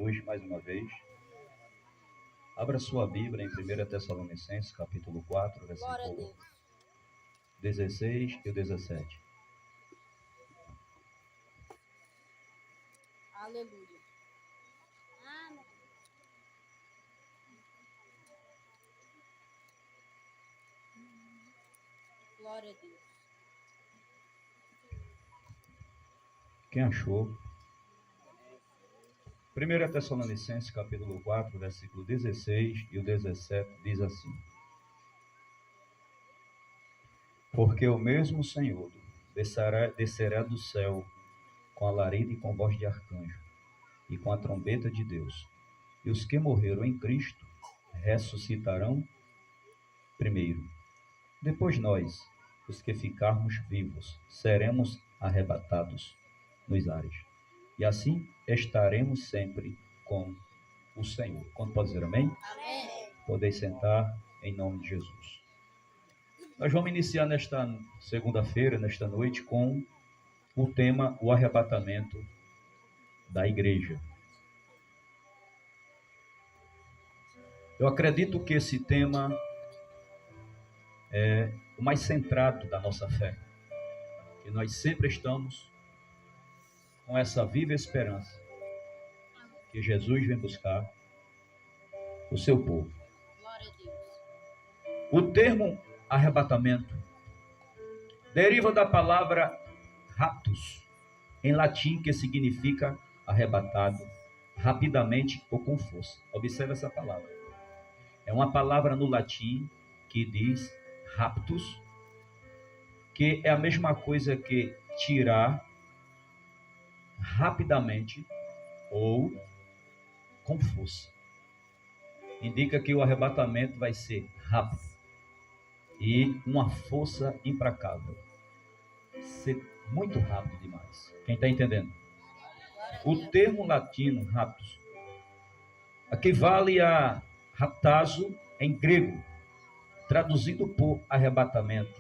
Jesus mais uma vez. Abra sua Bíblia em 1 Tessalonicenses, capítulo 4, versículo 16 e 17. Aleluia. Glória a Deus. Quem achou? 1 Tessalonicenses, capítulo 4, versículo 16 e o 17 diz assim: Porque o mesmo Senhor descerá do céu com alarido e com voz de arcanjo, e com a trombeta de Deus. E os que morreram em Cristo ressuscitarão primeiro. Depois nós, os que ficarmos vivos, seremos arrebatados nos ares. E assim estaremos sempre com o Senhor. Quando pode dizer amém? Amém. Podeis sentar em nome de Jesus. Nós vamos iniciar nesta segunda-feira, nesta noite, com o tema o arrebatamento da igreja. Eu acredito que esse tema é o mais centrado da nossa fé. Que nós sempre estamos com essa viva esperança que Jesus vem buscar o seu povo. Glória a Deus. O termo arrebatamento deriva da palavra raptus, em latim, que significa arrebatado, rapidamente ou com força. Observe essa palavra. É uma palavra no latim que diz raptus, que é a mesma coisa que tirar rapidamente ou com força. Indica que o arrebatamento vai ser rápido e uma força implacável. Ser muito rápido demais. Quem está entendendo? O termo latino raptus equivale a raptazo em grego, traduzido por arrebatamento.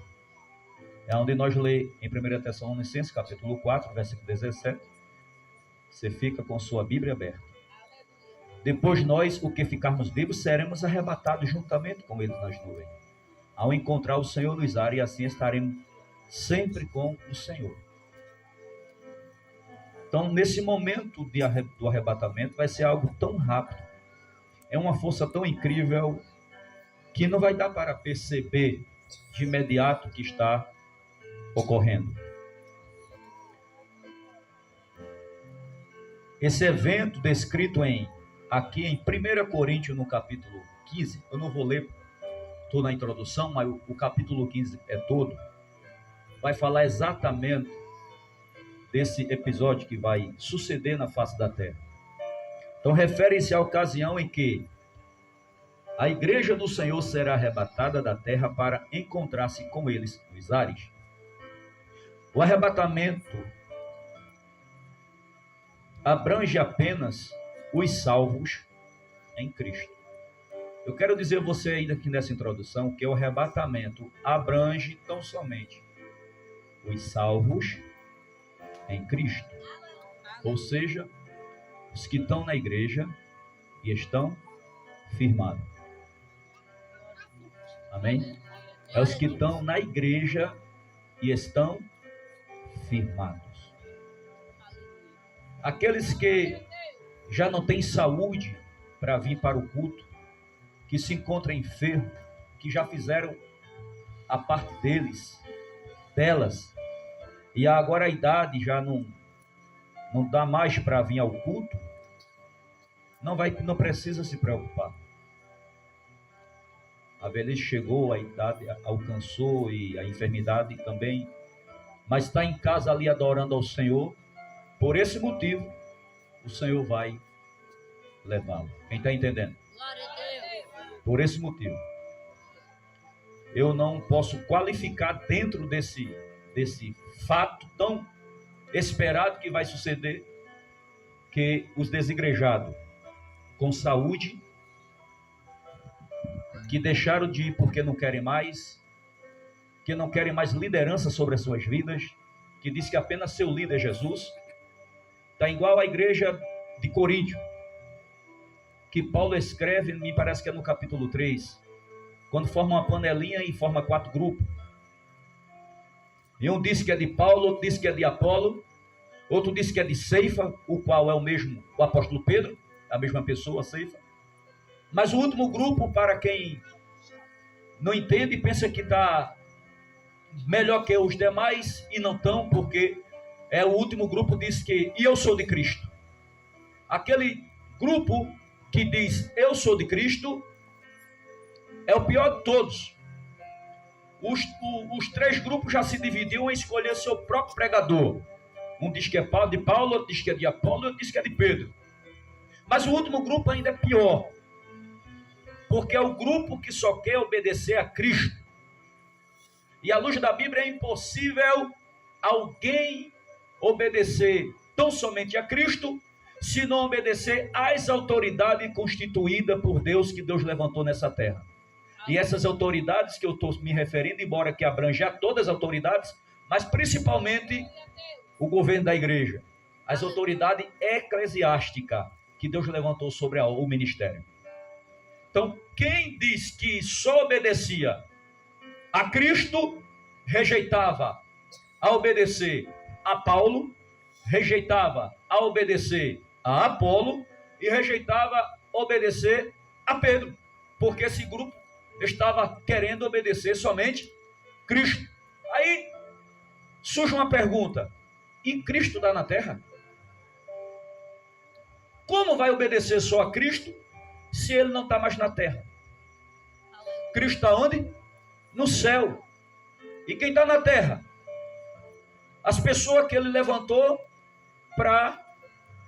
É onde nós lê em 1 Tessalonicenses, capítulo 4, versículo 17. Você fica com sua Bíblia aberta. Depois nós, o que ficarmos vivos, seremos arrebatados juntamente com eles nas nuvens, ao encontrar o Senhor nos ares, e assim estaremos sempre com o Senhor. Então, nesse momento do arrebatamento, vai ser algo tão rápido, é uma força tão incrível, que não vai dar para perceber de imediato o que está ocorrendo. Esse evento descrito aqui em 1 Coríntios, no capítulo 15, eu não vou ler toda a introdução, mas o capítulo 15 é todo, vai falar exatamente desse episódio que vai suceder na face da terra. Então, refere-se à ocasião em que a igreja do Senhor será arrebatada da terra para encontrar-se com eles nos ares. O arrebatamento abrange apenas os salvos em Cristo. Eu quero dizer a você ainda aqui nessa introdução que o arrebatamento abrange tão somente os salvos em Cristo. Ou seja, os que estão na igreja e estão firmados. Amém? É os que estão na igreja e estão firmados. Aqueles que já não têm saúde para vir para o culto, que se encontram enfermos, que já fizeram a parte delas, e agora a idade já não dá mais para vir ao culto, não precisa se preocupar. A velhice chegou, a idade alcançou e a enfermidade também, mas está em casa ali adorando ao Senhor. Por esse motivo, o Senhor vai levá-lo. Quem está entendendo? Glória a Deus. Por esse motivo. Eu não posso qualificar dentro desse fato tão esperado que vai suceder, que os desigrejados com saúde, que deixaram de ir porque não querem mais, que não querem mais liderança sobre as suas vidas, que diz que apenas seu líder é Jesus, está igual à igreja de Coríntio, que Paulo escreve, me parece que é no capítulo 3, quando forma uma panelinha e forma 4 grupos. E um diz que é de Paulo, outro diz que é de Apolo, outro diz que é de Ceifa, o qual é o mesmo, o apóstolo Pedro, a mesma pessoa, Ceifa. Mas o último grupo, para quem não entende, pensa que está melhor que os demais, e não estão, porque o último grupo diz que, e eu sou de Cristo. Aquele grupo que diz, eu sou de Cristo, é o pior de todos. Os 3 grupos já se dividiram em escolher seu próprio pregador. Um diz que é de Paulo, outro diz que é de Apolo, outro diz que é de Pedro. Mas o último grupo ainda é pior, porque é o grupo que só quer obedecer a Cristo. E à luz da Bíblia é impossível alguém obedecer tão somente a Cristo, se não obedecer às autoridades constituídas por Deus, que Deus levantou nessa terra. E essas autoridades que eu estou me referindo, embora que abranja todas as autoridades, mas principalmente o governo da igreja, as autoridades eclesiásticas que Deus levantou sobre o ministério. Então, quem diz que só obedecia a Cristo, rejeitava a obedecer a Paulo, rejeitava a obedecer a Apolo e rejeitava obedecer a Pedro, porque esse grupo estava querendo obedecer somente Cristo. Aí surge uma pergunta: e Cristo está na terra? Como vai obedecer só a Cristo se ele não está mais na terra? Cristo está onde? No céu. E quem está na terra? As pessoas que ele levantou para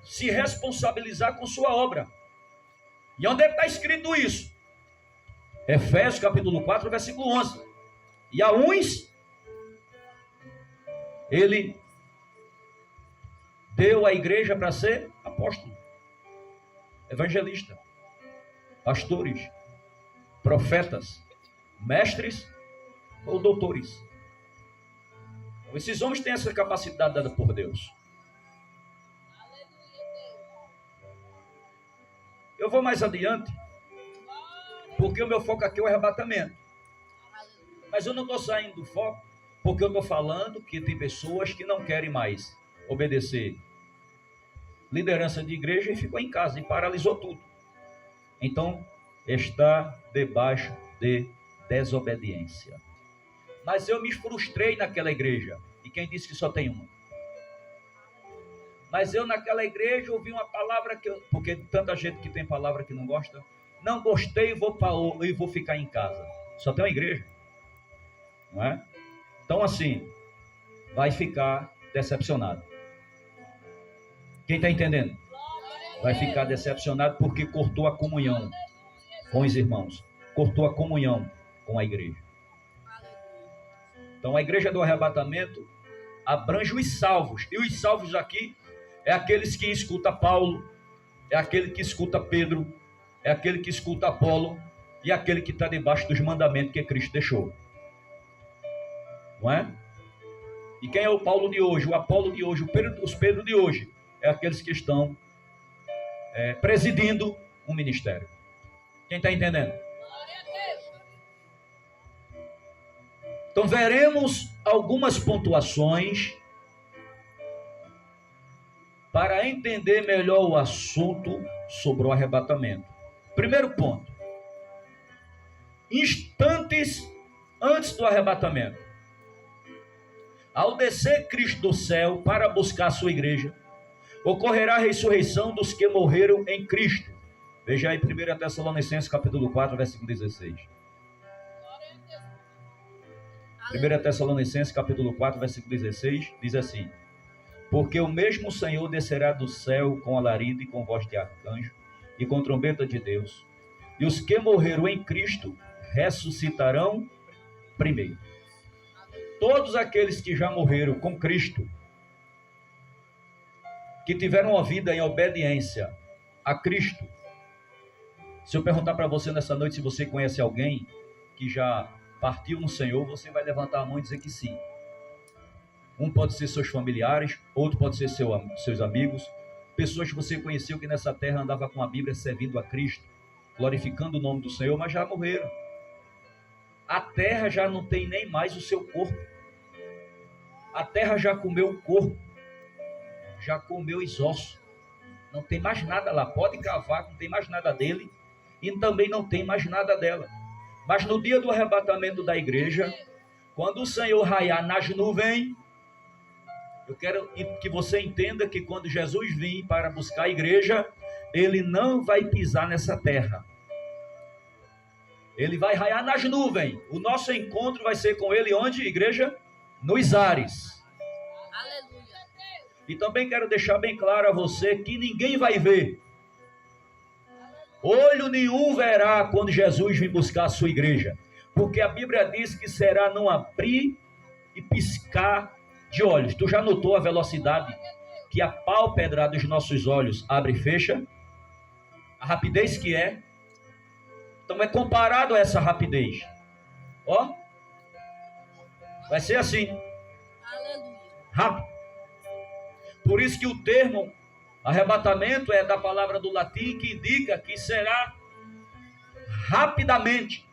se responsabilizar com sua obra. E onde é que está escrito isso? Efésios capítulo 4, versículo 11. E a uns ele deu a igreja para ser apóstolo, evangelista, pastores, profetas, mestres ou doutores. Então, esses homens têm essa capacidade dada por Deus. Eu vou mais adiante, porque o meu foco aqui é o arrebatamento. Mas eu não estou saindo do foco, porque eu estou falando que tem pessoas que não querem mais obedecer liderança de igreja e ficou em casa e paralisou tudo. Então, está debaixo de desobediência. Mas eu me frustrei naquela igreja. E quem disse que só tem uma? Mas eu naquela igreja ouvi uma palavra que porque tanta gente que tem palavra que não gosta. Não gostei e vou ficar em casa. Só tem uma igreja. Não é? Então assim, vai ficar decepcionado. Quem está entendendo? Vai ficar decepcionado porque cortou a comunhão com os irmãos. Cortou a comunhão com a igreja. Então a igreja do arrebatamento abrange os salvos. E os salvos aqui é aqueles que escutam Paulo, é aquele que escuta Pedro, é aquele que escuta Apolo e aquele que está debaixo dos mandamentos que Cristo deixou. Não é? E quem é o Paulo de hoje, o Apolo de hoje, os Pedro de hoje? É aqueles que estão presidindo um ministério. Quem está entendendo? Então veremos algumas pontuações para entender melhor o assunto sobre o arrebatamento. Primeiro ponto: instantes antes do arrebatamento, ao descer Cristo do céu para buscar a sua igreja, ocorrerá a ressurreição dos que morreram em Cristo. Veja aí 1 Tessalonicenses capítulo 4, versículo 16. 1 Tessalonicenses capítulo 4, versículo 16, diz assim: porque o mesmo Senhor descerá do céu com alarido e com voz de arcanjo e com trombeta de Deus, e os que morreram em Cristo ressuscitarão primeiro. Todos aqueles que já morreram com Cristo, que tiveram uma vida em obediência a Cristo. Se eu perguntar para você nessa noite se você conhece alguém que já partiu no Senhor, você vai levantar a mão e dizer que sim. Um pode ser seus familiares, outro pode ser seus amigos, pessoas que você conheceu que nessa terra andava com a Bíblia servindo a Cristo, glorificando o nome do Senhor, mas já morreram. A terra já não tem nem mais o seu corpo. A terra já comeu o corpo, já comeu os ossos. Não tem mais nada lá. Pode cavar, não tem mais nada dele e também não tem mais nada dela. Mas no dia do arrebatamento da igreja, quando o Senhor raiar nas nuvens, eu quero que você entenda que quando Jesus vir para buscar a igreja, ele não vai pisar nessa terra. Ele vai raiar nas nuvens. O nosso encontro vai ser com ele onde, igreja? Nos ares. Aleluia. E também quero deixar bem claro a você que ninguém vai ver. Olho nenhum verá quando Jesus vir buscar a sua igreja. Porque a Bíblia diz que será num abrir e piscar de olhos. Tu já notou a velocidade que a pálpebra dos nossos olhos abre e fecha? A rapidez que é. Então é comparado a essa rapidez. Ó. Vai ser assim. Aleluia. Rápido. Por isso que o termo arrebatamento é da palavra do latim que indica que será rapidamente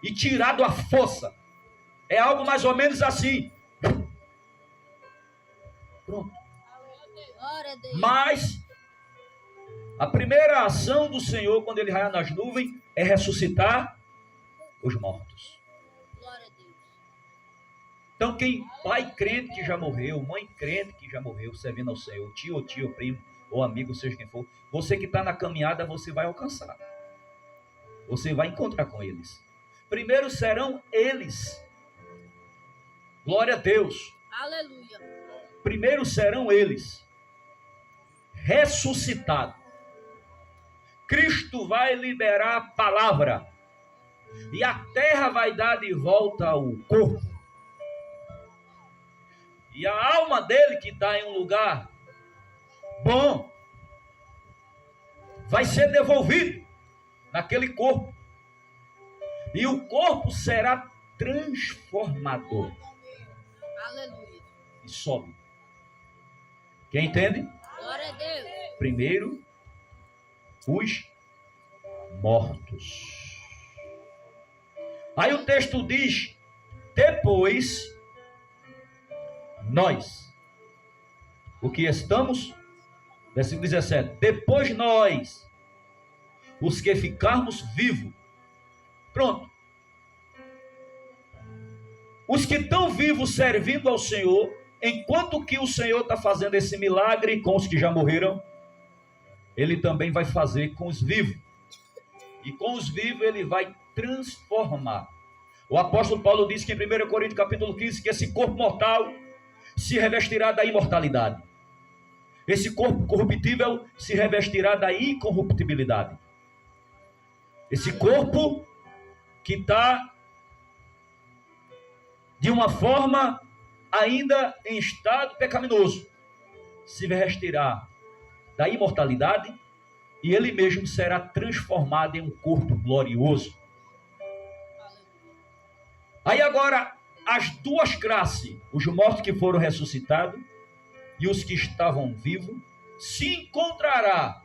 e tirado à força. É algo mais ou menos assim. Pronto. Glória a Deus. Mas a primeira ação do Senhor quando ele raiar nas nuvens é ressuscitar os mortos. Glória a Deus. Então quem pai crente que já morreu, mãe crente que já morreu, servindo ao Senhor, tio, primo, ou amigo, seja quem for, você que está na caminhada, você vai alcançar. Você vai encontrar com eles. Primeiro serão eles. Glória a Deus. Aleluia. Primeiro serão eles. Ressuscitados. Cristo vai liberar a palavra. E a terra vai dar de volta ao corpo. E a alma dele que está em um lugar bom vai ser devolvido naquele corpo. E o corpo será transformador. Aleluia. E sobe. Quem entende? Glória a Deus. Primeiro, os mortos. Aí o texto diz: depois, nós, o que estamos, versículo 17, depois nós, os que ficarmos vivos, pronto. Os que estão vivos servindo ao Senhor, enquanto que o Senhor está fazendo esse milagre com os que já morreram, ele também vai fazer com os vivos. E com os vivos ele vai transformar. O apóstolo Paulo diz que em 1 Coríntios capítulo 15, que esse corpo mortal se revestirá da imortalidade. Esse corpo corruptível se revestirá da incorruptibilidade. Esse corpo que está de uma forma ainda em estado pecaminoso, se revestirá da imortalidade e ele mesmo será transformado em um corpo glorioso. Aí agora, as duas classes, os mortos que foram ressuscitados e os que estavam vivos, se encontrará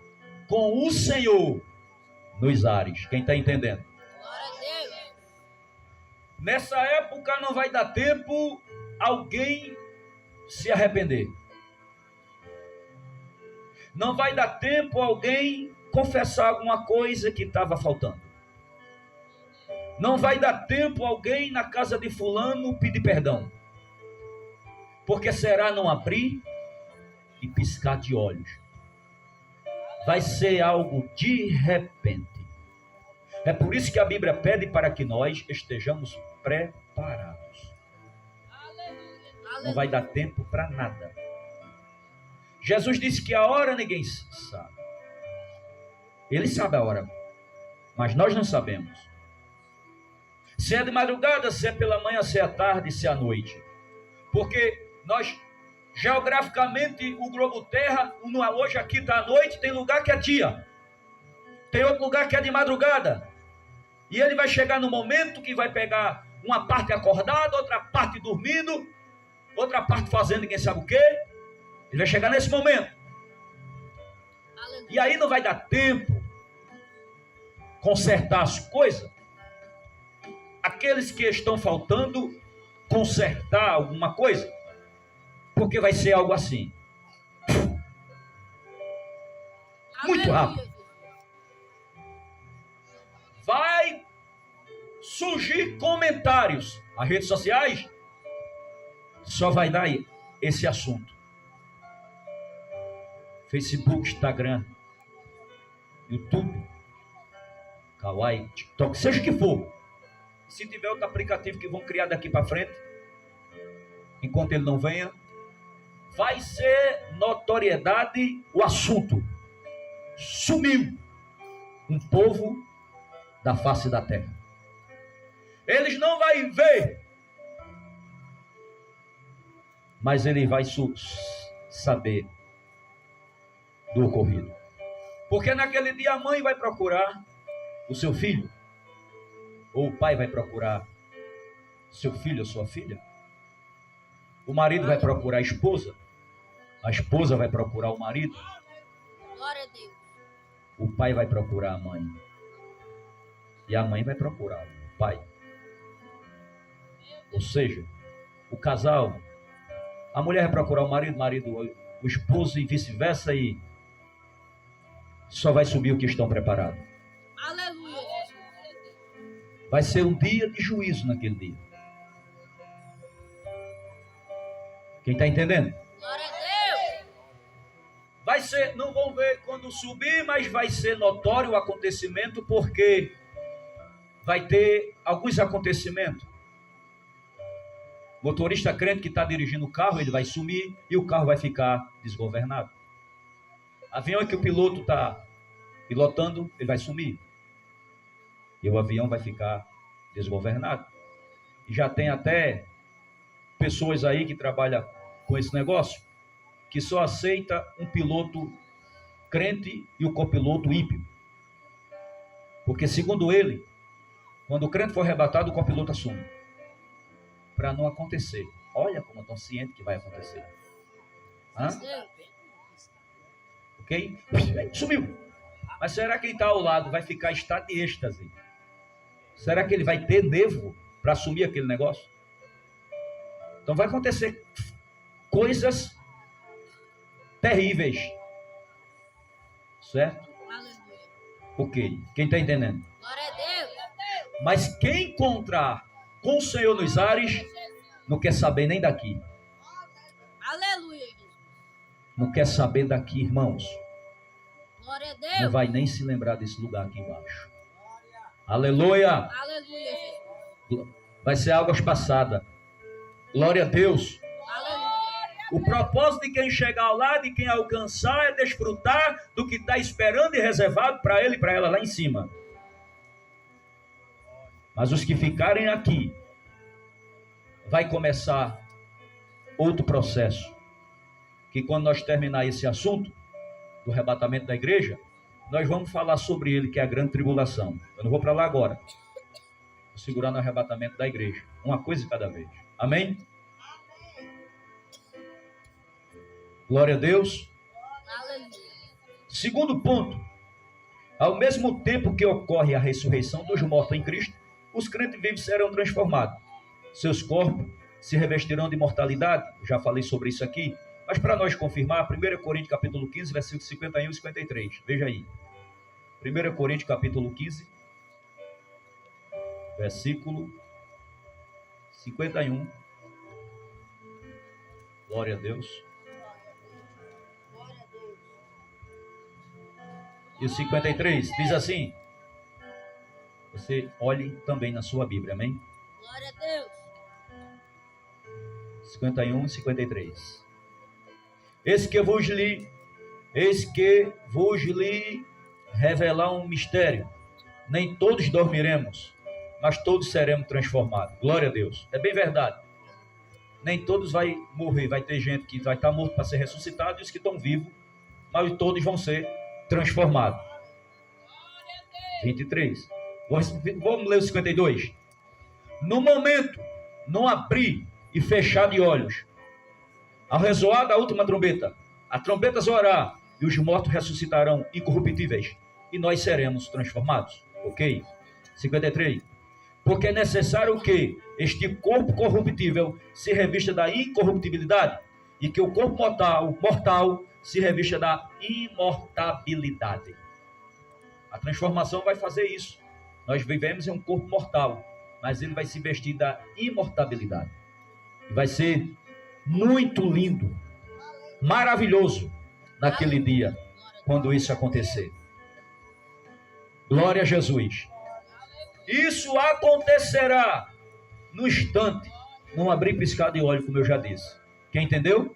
com o Senhor nos ares. Quem está entendendo? Glória a Deus. Nessa época não vai dar tempo alguém se arrepender. Não vai dar tempo alguém confessar alguma coisa que estava faltando. Não vai dar tempo alguém na casa de fulano pedir perdão. Porque será não abrir e piscar de olhos. Vai ser algo de repente. É por isso que a Bíblia pede para que nós estejamos preparados. Não vai dar tempo para nada. Jesus disse que a hora ninguém sabe. Ele sabe a hora, mas nós não sabemos. Se é de madrugada, se é pela manhã, se é à tarde, se é à noite. Porque nós, geograficamente, o globo terra, hoje aqui está à noite, tem lugar que é dia. Tem outro lugar que é de madrugada. E ele vai chegar no momento que vai pegar uma parte acordada, outra parte dormindo, outra parte fazendo ninguém sabe o quê. Ele vai chegar nesse momento. E aí não vai dar tempo consertar as coisas. Aqueles que estão faltando consertar alguma coisa, porque vai ser algo assim, muito rápido. Vai surgir comentários. As redes sociais só vai dar esse assunto. Facebook, Instagram, YouTube, Kawaii, TikTok, seja o que for. Se tiver outro aplicativo que vão criar daqui para frente, enquanto ele não venha, vai ser notoriedade o assunto. Sumiu um povo da face da terra. Eles não vão ver, mas ele vai saber do ocorrido. Porque naquele dia a mãe vai procurar o seu filho, ou o pai vai procurar seu filho ou sua filha. O marido vai procurar a esposa vai procurar o marido. Glória a Deus. O pai vai procurar a mãe. E a mãe vai procurar o pai. Ou seja, o casal, a mulher vai procurar o marido o esposo e vice-versa, e só vai subir o que estão preparados. Aleluia. Vai ser um dia de juízo naquele dia. Quem está entendendo? Glória a Deus. Vai ser, não vão ver quando subir, mas vai ser notório o acontecimento, porque vai ter alguns acontecimentos. O motorista crente que está dirigindo o carro, ele vai sumir e o carro vai ficar desgovernado. Avião que o piloto está pilotando, ele vai sumir. E o avião vai ficar desgovernado. E já tem até pessoas aí que trabalham com esse negócio, que só aceita um piloto crente e o copiloto ímpio. Porque segundo ele, quando o crente for arrebatado, o copiloto assume. Para não acontecer. Olha como estão cientes que vai acontecer. Hã? Ok? Sumiu. Mas será que quem está ao lado vai ficar em estado de êxtase? Será que ele vai ter nervo para assumir aquele negócio? Então vai acontecer coisas terríveis. Certo? Aleluia. Ok. Quem está entendendo? Glória a Deus. Mas quem encontrar com o Senhor nos ares, não quer saber nem daqui. Aleluia, Jesus. Não quer saber daqui, irmãos. Glória a Deus. Não vai nem se lembrar desse lugar aqui embaixo. Aleluia. Aleluia, Jesus. Vai ser águas passadas. Glória a Deus. Aleluia. O propósito de quem chegar lá, de quem alcançar, é desfrutar do que está esperando e reservado para ele e para ela lá em cima. Mas os que ficarem aqui, vai começar outro processo. Que quando nós terminar esse assunto do arrebatamento da igreja, nós vamos falar sobre ele, que é a grande tribulação. Eu não vou para lá agora. Vou segurar no arrebatamento da igreja. Uma coisa de cada vez. Amém? Glória a Deus. Aleluia. Segundo ponto. Ao mesmo tempo que ocorre a ressurreição dos mortos em Cristo, os crentes vivos serão transformados. Seus corpos se revestirão de imortalidade. Já falei sobre isso aqui. Mas para nós confirmar, 1 Coríntios capítulo 15, versículos 51 e 53. Veja aí. 1 Coríntios capítulo 15, versículo 51. Glória a Deus. Glória a Deus. E o 53 diz assim. Você olhe também na sua Bíblia, amém? Glória a Deus. 51 e 53. Eis que vos lhe revelar um mistério. Nem todos dormiremos, mas todos seremos transformados. Glória a Deus. É bem verdade. Nem todos vai morrer. Vai ter gente que vai estar morto para ser ressuscitado, e os que estão vivos, mas todos vão ser transformados. 23. Vamos ler o 52. No momento, não abrir e fechar de olhos, ao ressoar da última trombeta, a trombeta soará, e os mortos ressuscitarão incorruptíveis, e nós seremos transformados. Ok? 53. Porque é necessário que este corpo corruptível se revista da incorruptibilidade, e que o corpo mortal se revista da imortabilidade. A transformação vai fazer isso. Nós vivemos em um corpo mortal, mas ele vai se vestir da imortabilidade. E vai ser muito lindo, maravilhoso naquele dia, quando isso acontecer. Glória a Jesus. Isso acontecerá no instante, num abrir e piscar de olho, como eu já disse. Quem entendeu?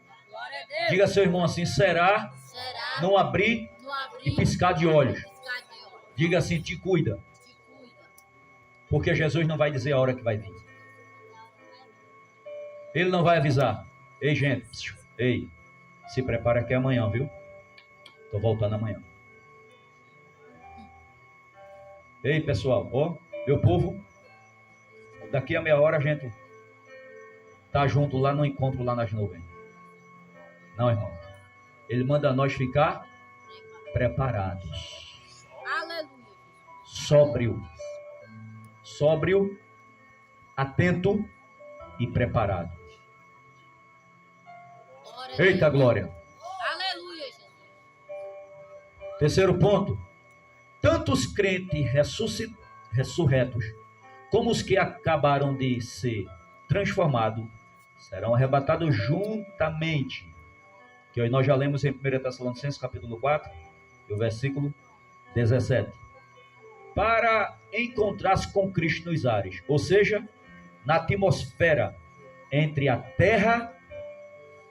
Diga a seu irmão assim: será não abrir e piscar de olhos. Diga assim: te cuida. Porque Jesus não vai dizer a hora que vai vir. Ele não vai avisar. Ei, gente, ei, se prepara que é amanhã, viu? Estou voltando amanhã. Ei, pessoal, ó, meu povo, daqui a meia hora a gente tá junto lá no encontro lá nas nuvens. Não, irmão. Ele manda nós ficar preparados. Aleluia. Sóbrio, atento e preparado. Eita glória. Aleluia, Jesus. Terceiro ponto. Tanto os crentes ressurretos, como os que acabaram de ser transformados, serão arrebatados juntamente. Que nós já lemos em 1 Tessalonicenses capítulo 4, o versículo 17. Para encontrar-se com Cristo nos ares, ou seja, na atmosfera entre a terra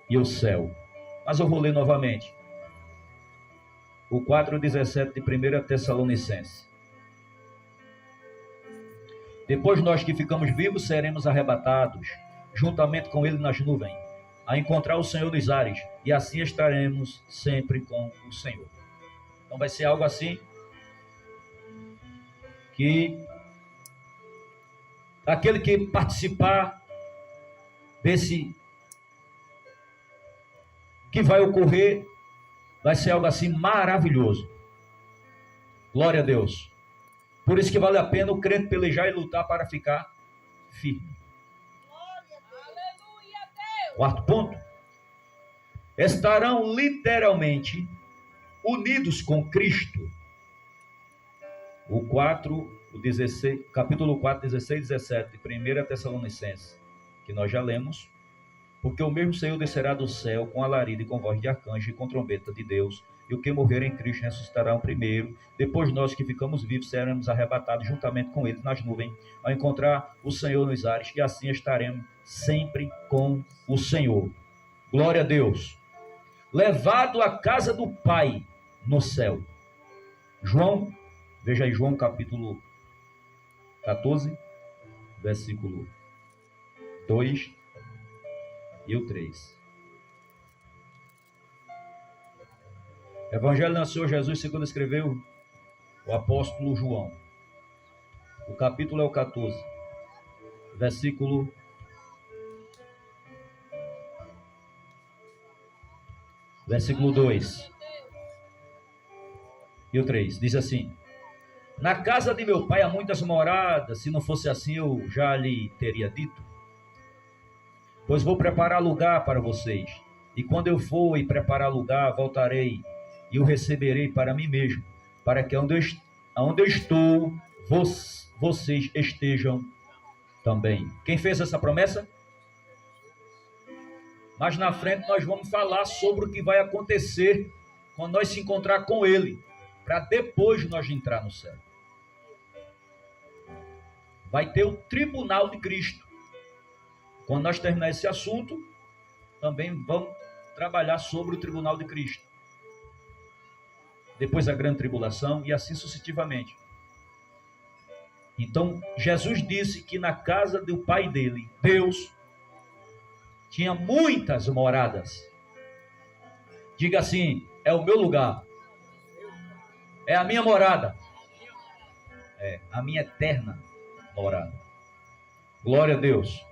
e o céu. Mas eu vou ler novamente. O 4,17 de 1 Tessalonicenses. Depois nós que ficamos vivos seremos arrebatados, juntamente com ele nas nuvens, a encontrar o Senhor nos ares, e assim estaremos sempre com o Senhor. Então vai ser algo assim, que aquele que participar desse que vai ocorrer, vai ser algo assim maravilhoso. Glória a Deus. Por isso que vale a pena o crente pelejar e lutar para ficar firme. Quarto ponto. Estarão literalmente unidos com Cristo. Capítulo 4, 16 e 17 de 1 Tessalonicenses, que nós já lemos. Porque o mesmo Senhor descerá do céu com alarido e com voz de arcanjo e com trombeta de Deus, e o que morrer em Cristo ressuscitarão primeiro. Depois nós que ficamos vivos seremos arrebatados juntamente com eles nas nuvens, ao encontrar o Senhor nos ares, e assim estaremos sempre com o Senhor. Glória a Deus. Levado à casa do Pai no céu. João, veja aí João capítulo 14, versículo 2 e o 3. Evangelho do Senhor Jesus, segundo escreveu o apóstolo João. O capítulo é o 14, versículo 2 e o 3. Diz assim: na casa de meu pai há muitas moradas, se não fosse assim eu já lhe teria dito. Pois vou preparar lugar para vocês. E quando eu for e preparar lugar, voltarei e o receberei para mim mesmo, para que onde eu estou, vocês estejam também. Quem fez essa promessa? Mas na frente nós vamos falar sobre o que vai acontecer quando nós se encontrar com ele, para depois nós entrar no céu. Vai ter o tribunal de Cristo. Quando nós terminar esse assunto, também vamos trabalhar sobre o tribunal de Cristo. Depois a grande tribulação e assim sucessivamente. Então, Jesus disse que na casa do Pai dele, Deus, tinha muitas moradas. Diga assim: é o meu lugar. É a minha morada. É a minha eterna morada. Glória a Deus.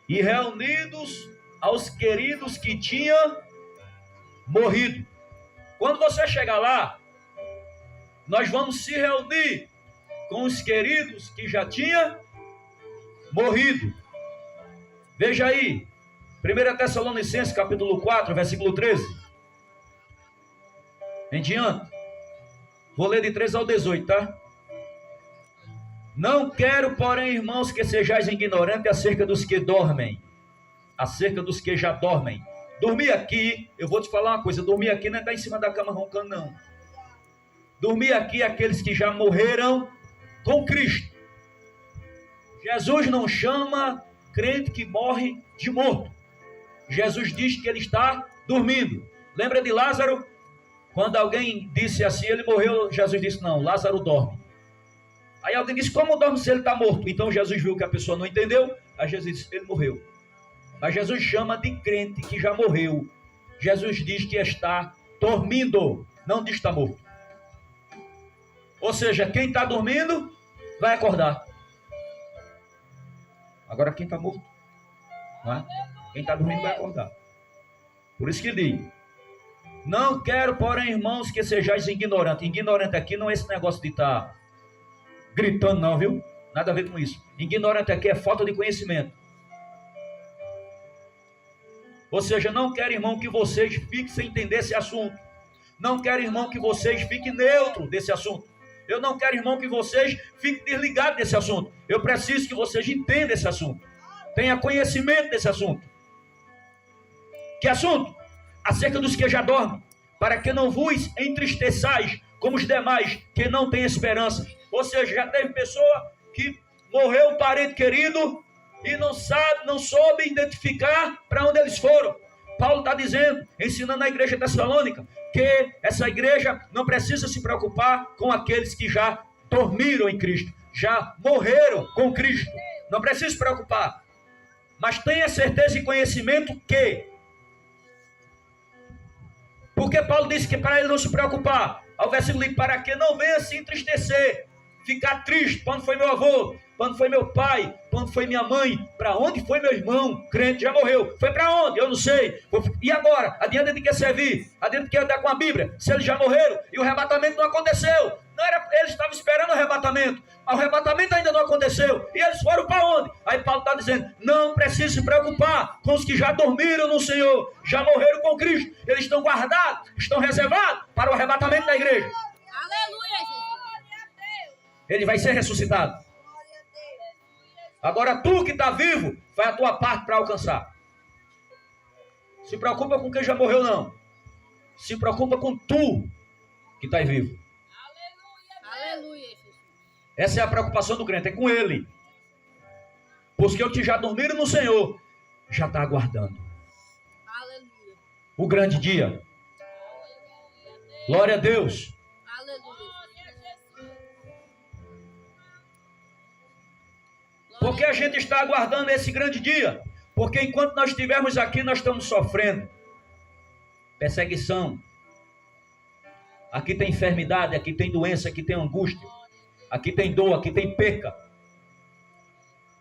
E reunidos aos queridos que tinham morrido. Quando você chegar lá, nós vamos se reunir com os queridos que já tinham morrido. Veja aí, 1 Tessalonicenses capítulo 4, versículo 13. Em diante. Vou ler de 13 ao 18, tá? Não quero, porém, irmãos, que sejais ignorantes acerca dos que dormem, acerca dos que já dormem. Dormir aqui, eu vou te falar uma coisa, dormir aqui não é estar em cima da cama roncando, não. Dormir aqui é aqueles que já morreram com Cristo. Jesus não chama crente que morre de morto. Jesus diz que ele está dormindo. Lembra de Lázaro? Quando alguém disse assim, ele morreu, Jesus disse, não, Lázaro dorme. Aí alguém disse, como dorme se ele está morto? Então Jesus viu que a pessoa não entendeu, aí Jesus disse, ele morreu. Mas Jesus chama de crente que já morreu. Jesus diz que está dormindo, não diz que está morto. Ou seja, quem está dormindo vai acordar. Agora quem está morto, não é? Quem está dormindo vai acordar. Por isso que diz, não quero, porém, irmãos, que sejais ignorantes. Ignorante aqui não é esse negócio de estar gritando, não, viu? Nada a ver com isso. Ignorante aqui é falta de conhecimento. Ou seja, não quero, irmão, que vocês fiquem sem entender esse assunto. Não quero, irmão, que vocês fiquem neutros desse assunto. Eu não quero, irmão, que vocês fiquem desligados desse assunto. Eu preciso que vocês entendam esse assunto. Tenha conhecimento desse assunto. Que assunto? Acerca dos que já dormem, para que não vos entristeçais como os demais que não têm esperança. Ou seja, já teve pessoa que morreu um parente querido e não soube identificar para onde eles foram. Paulo está dizendo, ensinando a igreja tessalônica, que essa igreja não precisa se preocupar com aqueles que já dormiram em Cristo, já morreram com Cristo. Não precisa se preocupar. Mas tenha certeza e conhecimento que... Porque Paulo disse que para ele não se preocupar, ao versículo, para que não venha se entristecer, ficar triste, quando foi meu avô, quando foi meu pai, quando foi minha mãe, para onde foi meu irmão, crente, já morreu, foi para onde? Eu não sei, e agora? Adianta de que servir? Adianta de que andar com a Bíblia? Se eles já morreram e o arrebatamento não aconteceu, não era, eles estavam esperando o arrebatamento, mas o arrebatamento ainda não aconteceu, e eles foram para onde? Aí Paulo está dizendo, não precisa se preocupar com os que já dormiram no Senhor, já morreram com Cristo, eles estão guardados, estão reservados para o arrebatamento da igreja. Aleluia, Jesus. Ele vai ser ressuscitado. Agora tu que está vivo, faz a tua parte para alcançar. Se preocupa com quem já morreu, não. Se preocupa com tu que está vivo. Aleluia, Jesus. Essa é a preocupação do crente, é com ele. Pois que eu que já dormiram no Senhor, já está aguardando Aleluia. o grande dia. Glória a Deus. Aleluia. Por que a gente está aguardando esse grande dia? Porque enquanto nós estivermos aqui, nós estamos sofrendo perseguição. Aqui tem enfermidade, aqui tem doença, aqui tem angústia, aqui tem dor, aqui tem perca,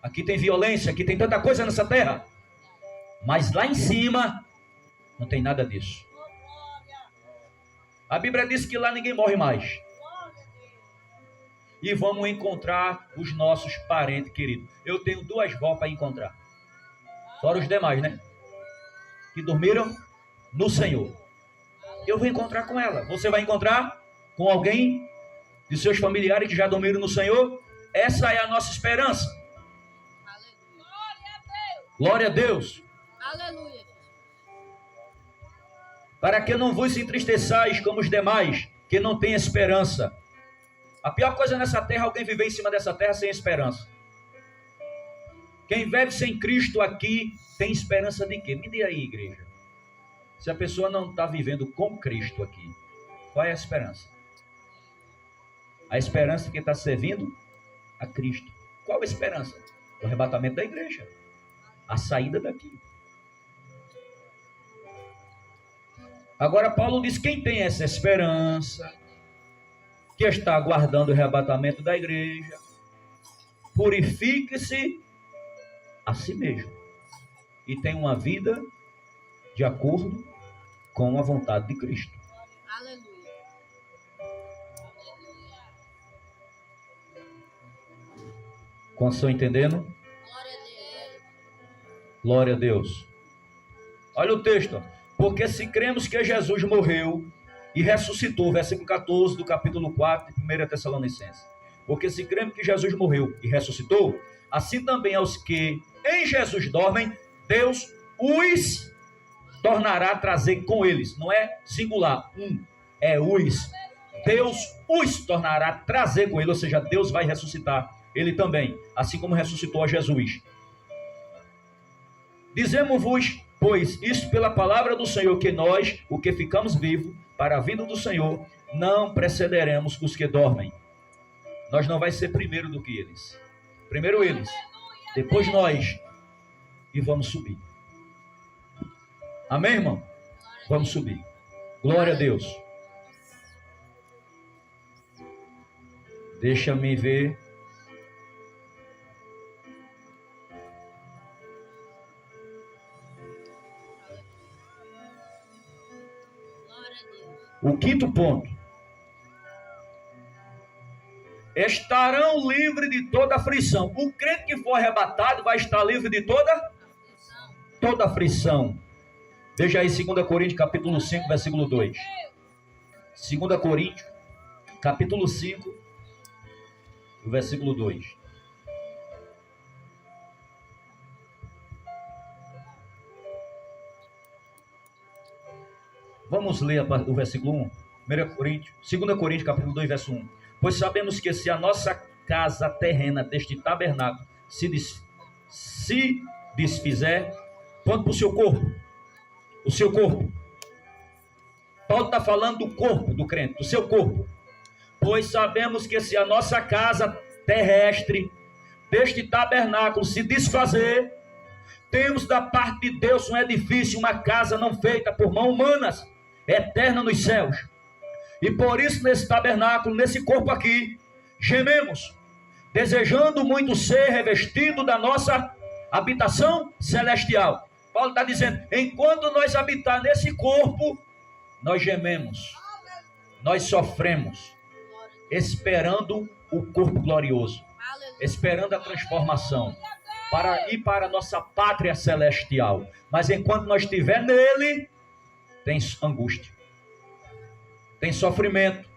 aqui tem violência, aqui tem tanta coisa nessa terra. Mas lá em cima não tem nada disso. A Bíblia diz que lá ninguém morre mais. E vamos encontrar os nossos parentes queridos. Eu tenho 2 vó para encontrar. Fora os demais, né? Que dormiram no Senhor. Eu vou encontrar com ela. Você vai encontrar com alguém de seus familiares que já dormiram no Senhor? Essa é a nossa esperança. Glória a Deus. Aleluia. Para que não vos entristeçais como os demais, que não têm esperança. A pior coisa nessa terra é alguém viver em cima dessa terra sem esperança. Quem vive sem Cristo aqui tem esperança de quê? Me diga aí, igreja. Se a pessoa não está vivendo com Cristo aqui, qual é a esperança? A esperança que está servindo a Cristo. Qual a esperança? O arrebatamento da igreja. A saída daqui. Agora Paulo diz, quem tem essa esperança, que está aguardando o arrebatamento da igreja, purifique-se a si mesmo. e tem uma vida de acordo com a vontade de Cristo. Aleluia. Quantos estão entendendo? Glória a Deus. Glória a Deus. Olha o texto. Ó. Porque se cremos que Jesus morreu e ressuscitou, versículo 14 do capítulo 4 de 1 Tessalonicenses. Porque se cremos que Jesus morreu e ressuscitou, assim também aos que em Jesus dormem, Deus os tornará a trazer com eles. Não é singular, é os. Deus os tornará a trazer com ele, ou seja, Deus vai ressuscitar ele também, assim como ressuscitou a Jesus. Dizemos-vos, pois, isto pela palavra do Senhor, que nós, o que ficamos vivos, para a vinda do Senhor, não precederemos os que dormem. Nós não vai ser primeiro do que eles. Primeiro eles, depois nós, e vamos subir. Amém, irmão? Vamos subir. Glória a Deus. Deixa-me ver. O quinto ponto. Estarão livres de toda aflição. O crente que for arrebatado vai estar livre de toda aflição. Veja aí 2 Coríntios capítulo 5, versículo 2. 2 Coríntios capítulo 5, versículo 2. Vamos ler o versículo 1. 2 Coríntios capítulo 2, verso 1. Pois sabemos que se a nossa casa terrena deste tabernáculo se desfizer, quanto para o seu corpo? O seu corpo. Paulo está falando do corpo do crente, do seu corpo. Pois sabemos que se a nossa casa terrestre deste tabernáculo se desfazer, temos da parte de Deus um edifício, uma casa não feita por mãos humanas, eterna nos céus. E por isso nesse tabernáculo, nesse corpo aqui, gememos, desejando muito ser revestido da nossa habitação celestial. Paulo está dizendo, enquanto nós habitar nesse corpo, nós gememos, nós sofremos, esperando o corpo glorioso, esperando a transformação, para ir para a nossa pátria celestial. Mas enquanto nós estiver nele, tem angústia, tem sofrimento.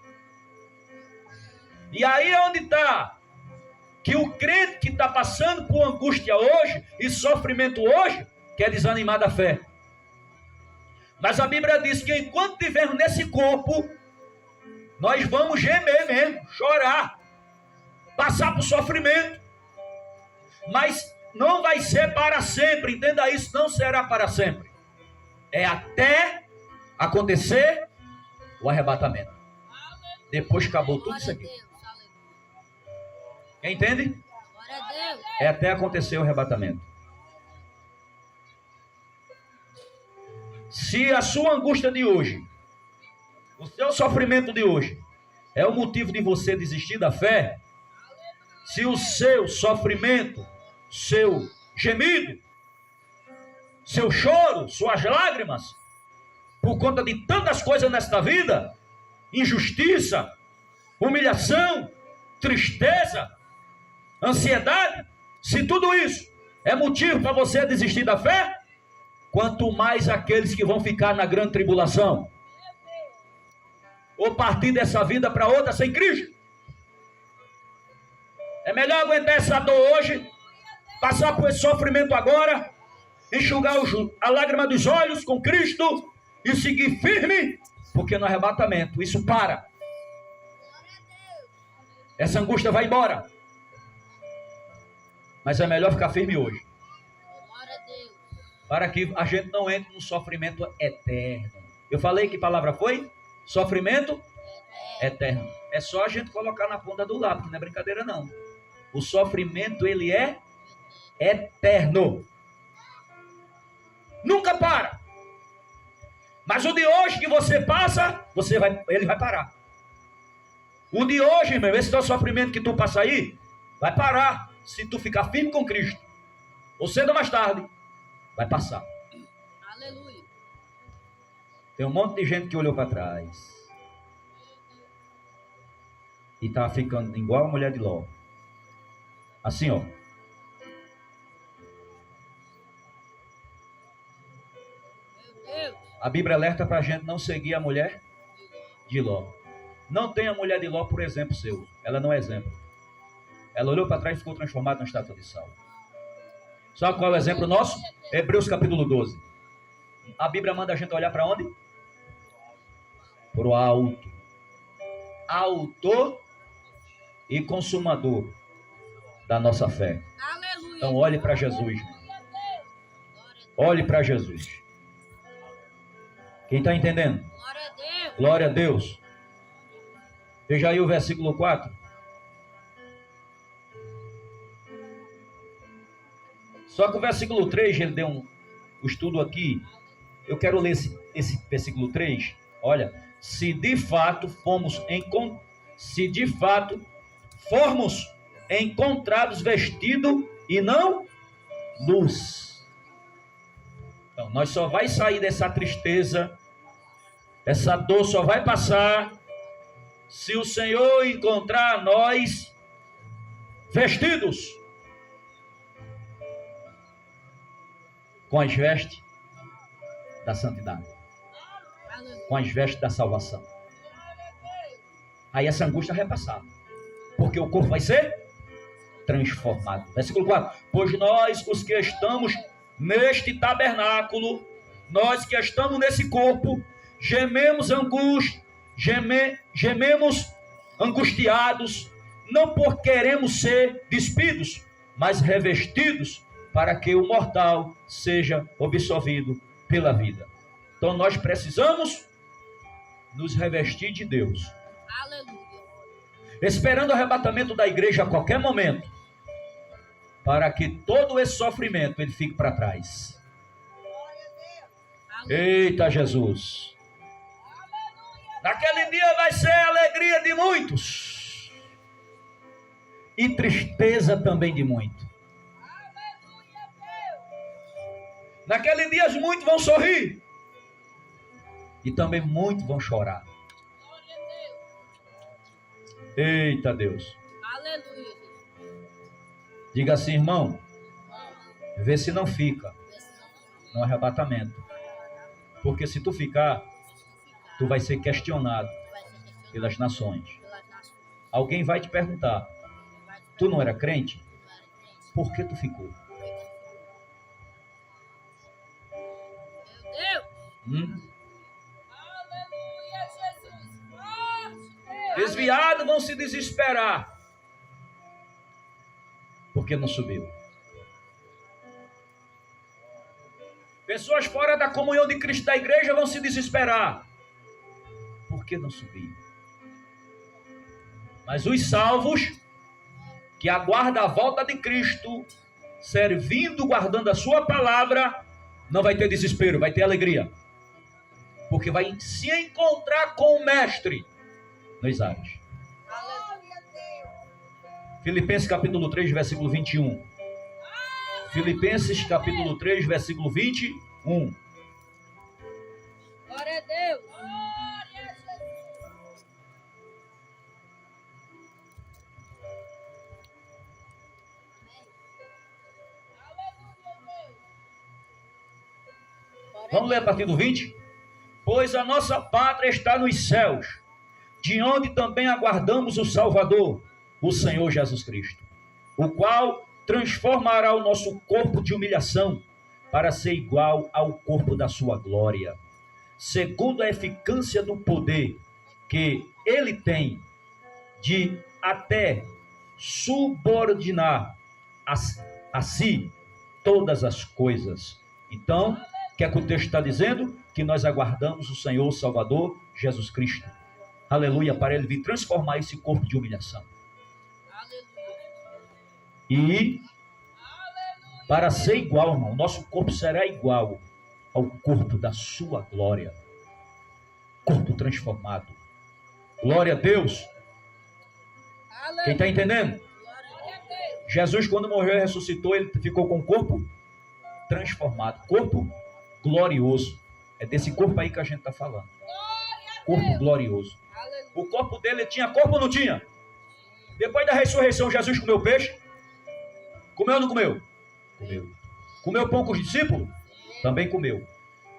E aí é onde está que o crente que está passando por angústia hoje e sofrimento hoje, quer desanimar da fé. Mas a Bíblia diz que enquanto estivermos nesse corpo, nós vamos gemer mesmo, chorar, passar por sofrimento. Mas não vai ser para sempre, entenda isso, não será para sempre. É até acontecer o arrebatamento. Depois acabou tudo isso aqui. Quem entende? É até acontecer o arrebatamento. Se a sua angústia de hoje, o seu sofrimento de hoje, é o motivo de você desistir da fé, se o seu sofrimento, seu gemido, seu choro, suas lágrimas, por conta de tantas coisas nesta vida, injustiça, humilhação, tristeza, ansiedade, se tudo isso é motivo para você desistir da fé, quanto mais aqueles que vão ficar na grande tribulação, ou partir dessa vida para outra sem Cristo. É melhor aguentar essa dor hoje, passar por esse sofrimento agora, enxugar a lágrima dos olhos com Cristo e seguir firme, porque no arrebatamento isso para. Essa angústia vai embora. Mas é melhor ficar firme hoje, para que a gente não entre num sofrimento eterno. Eu falei que palavra foi? Sofrimento eterno. É só a gente colocar na ponta do lápis, não é brincadeira não. O sofrimento, ele é eterno. Nunca para. Mas o de hoje que você passa, ele vai parar. O de hoje, meu, esse teu sofrimento que tu passa aí, vai parar se tu ficar firme com Cristo. Ou cedo ou mais tarde, Vai passar. Aleluia. Tem um monte de gente que olhou para trás e tá ficando igual a mulher de Ló. Assim, ó. Meu Deus. A Bíblia alerta para a gente não seguir a mulher de Ló. Não tenha a mulher de Ló por exemplo seu. Ela não é exemplo. Ela olhou para trás e ficou transformada na estátua de sal. Sabe qual é o exemplo nosso? Hebreus capítulo 12. A Bíblia manda a gente olhar para onde? Para o alto. Autor e consumador da nossa fé. Aleluia. Então olhe para Jesus. Olhe para Jesus. Quem está entendendo? Glória a Deus. Glória a Deus. Veja aí o versículo 4. Só que o versículo 3, ele deu um estudo aqui. Eu quero ler esse versículo 3. Olha, se de fato formos encontrados vestidos e não luz. Então, nós só vai sair dessa tristeza, essa dor só vai passar se o Senhor encontrar nós vestidos com as vestes da santidade, com as vestes da salvação. Aí essa angústia vai passar, porque o corpo vai ser transformado. Versículo 4. Pois nós, os que estamos neste tabernáculo, nós que estamos nesse corpo, gememos angustiados, não por queremos ser despidos, mas revestidos, para que o mortal seja absolvido pela vida. Então nós precisamos nos revestir de Deus. Aleluia. Esperando o arrebatamento da igreja a qualquer momento, para que todo esse sofrimento ele fique para trás. Eita Jesus! Naquele dia vai ser a alegria de muitos e tristeza também de muitos. Naquele dia muitos vão sorrir e também muitos vão chorar. Eita Deus! Aleluia. Diga assim, irmão, vê se não fica no arrebatamento, porque se tu ficar, tu vai ser questionado pelas nações. Alguém vai te perguntar, tu não era crente? Por que tu ficou? Meu Deus. Aleluia, Jesus. Desviados vão se desesperar, porque não subiu. Pessoas fora da comunhão de Cristo da igreja vão se desesperar, porque não subiu. Mas os salvos, que aguardam a volta de Cristo, servindo, guardando a sua palavra, não vai ter desespero, vai ter alegria, porque vai se encontrar com o Mestre nos ares. Filipenses capítulo 3, versículo 21. Filipenses capítulo 3, versículo 21. Glória a Deus. Glória a Jesus. Vamos ler a partir do 20? Pois a nossa pátria está nos céus, de onde também aguardamos o Salvador, o Senhor Jesus Cristo, o qual transformará o nosso corpo de humilhação para ser igual ao corpo da sua glória, segundo a eficácia do poder que ele tem de até subordinar a si todas as coisas. Então, o que é que o texto está dizendo? Que nós aguardamos o Senhor Salvador Jesus Cristo. Aleluia, para ele vir transformar esse corpo de humilhação. E para ser igual, irmão, nosso corpo será igual ao corpo da sua glória. Corpo transformado. Glória a Deus. Quem está entendendo? Jesus, quando morreu e ressuscitou, ele ficou com o corpo transformado. Corpo glorioso. É desse corpo aí que a gente está falando. Corpo glorioso. O corpo dele tinha corpo ou não tinha? Depois da ressurreição, Jesus comeu peixe? Comeu ou não comeu? Comeu. Comeu pão com os discípulos? Também comeu.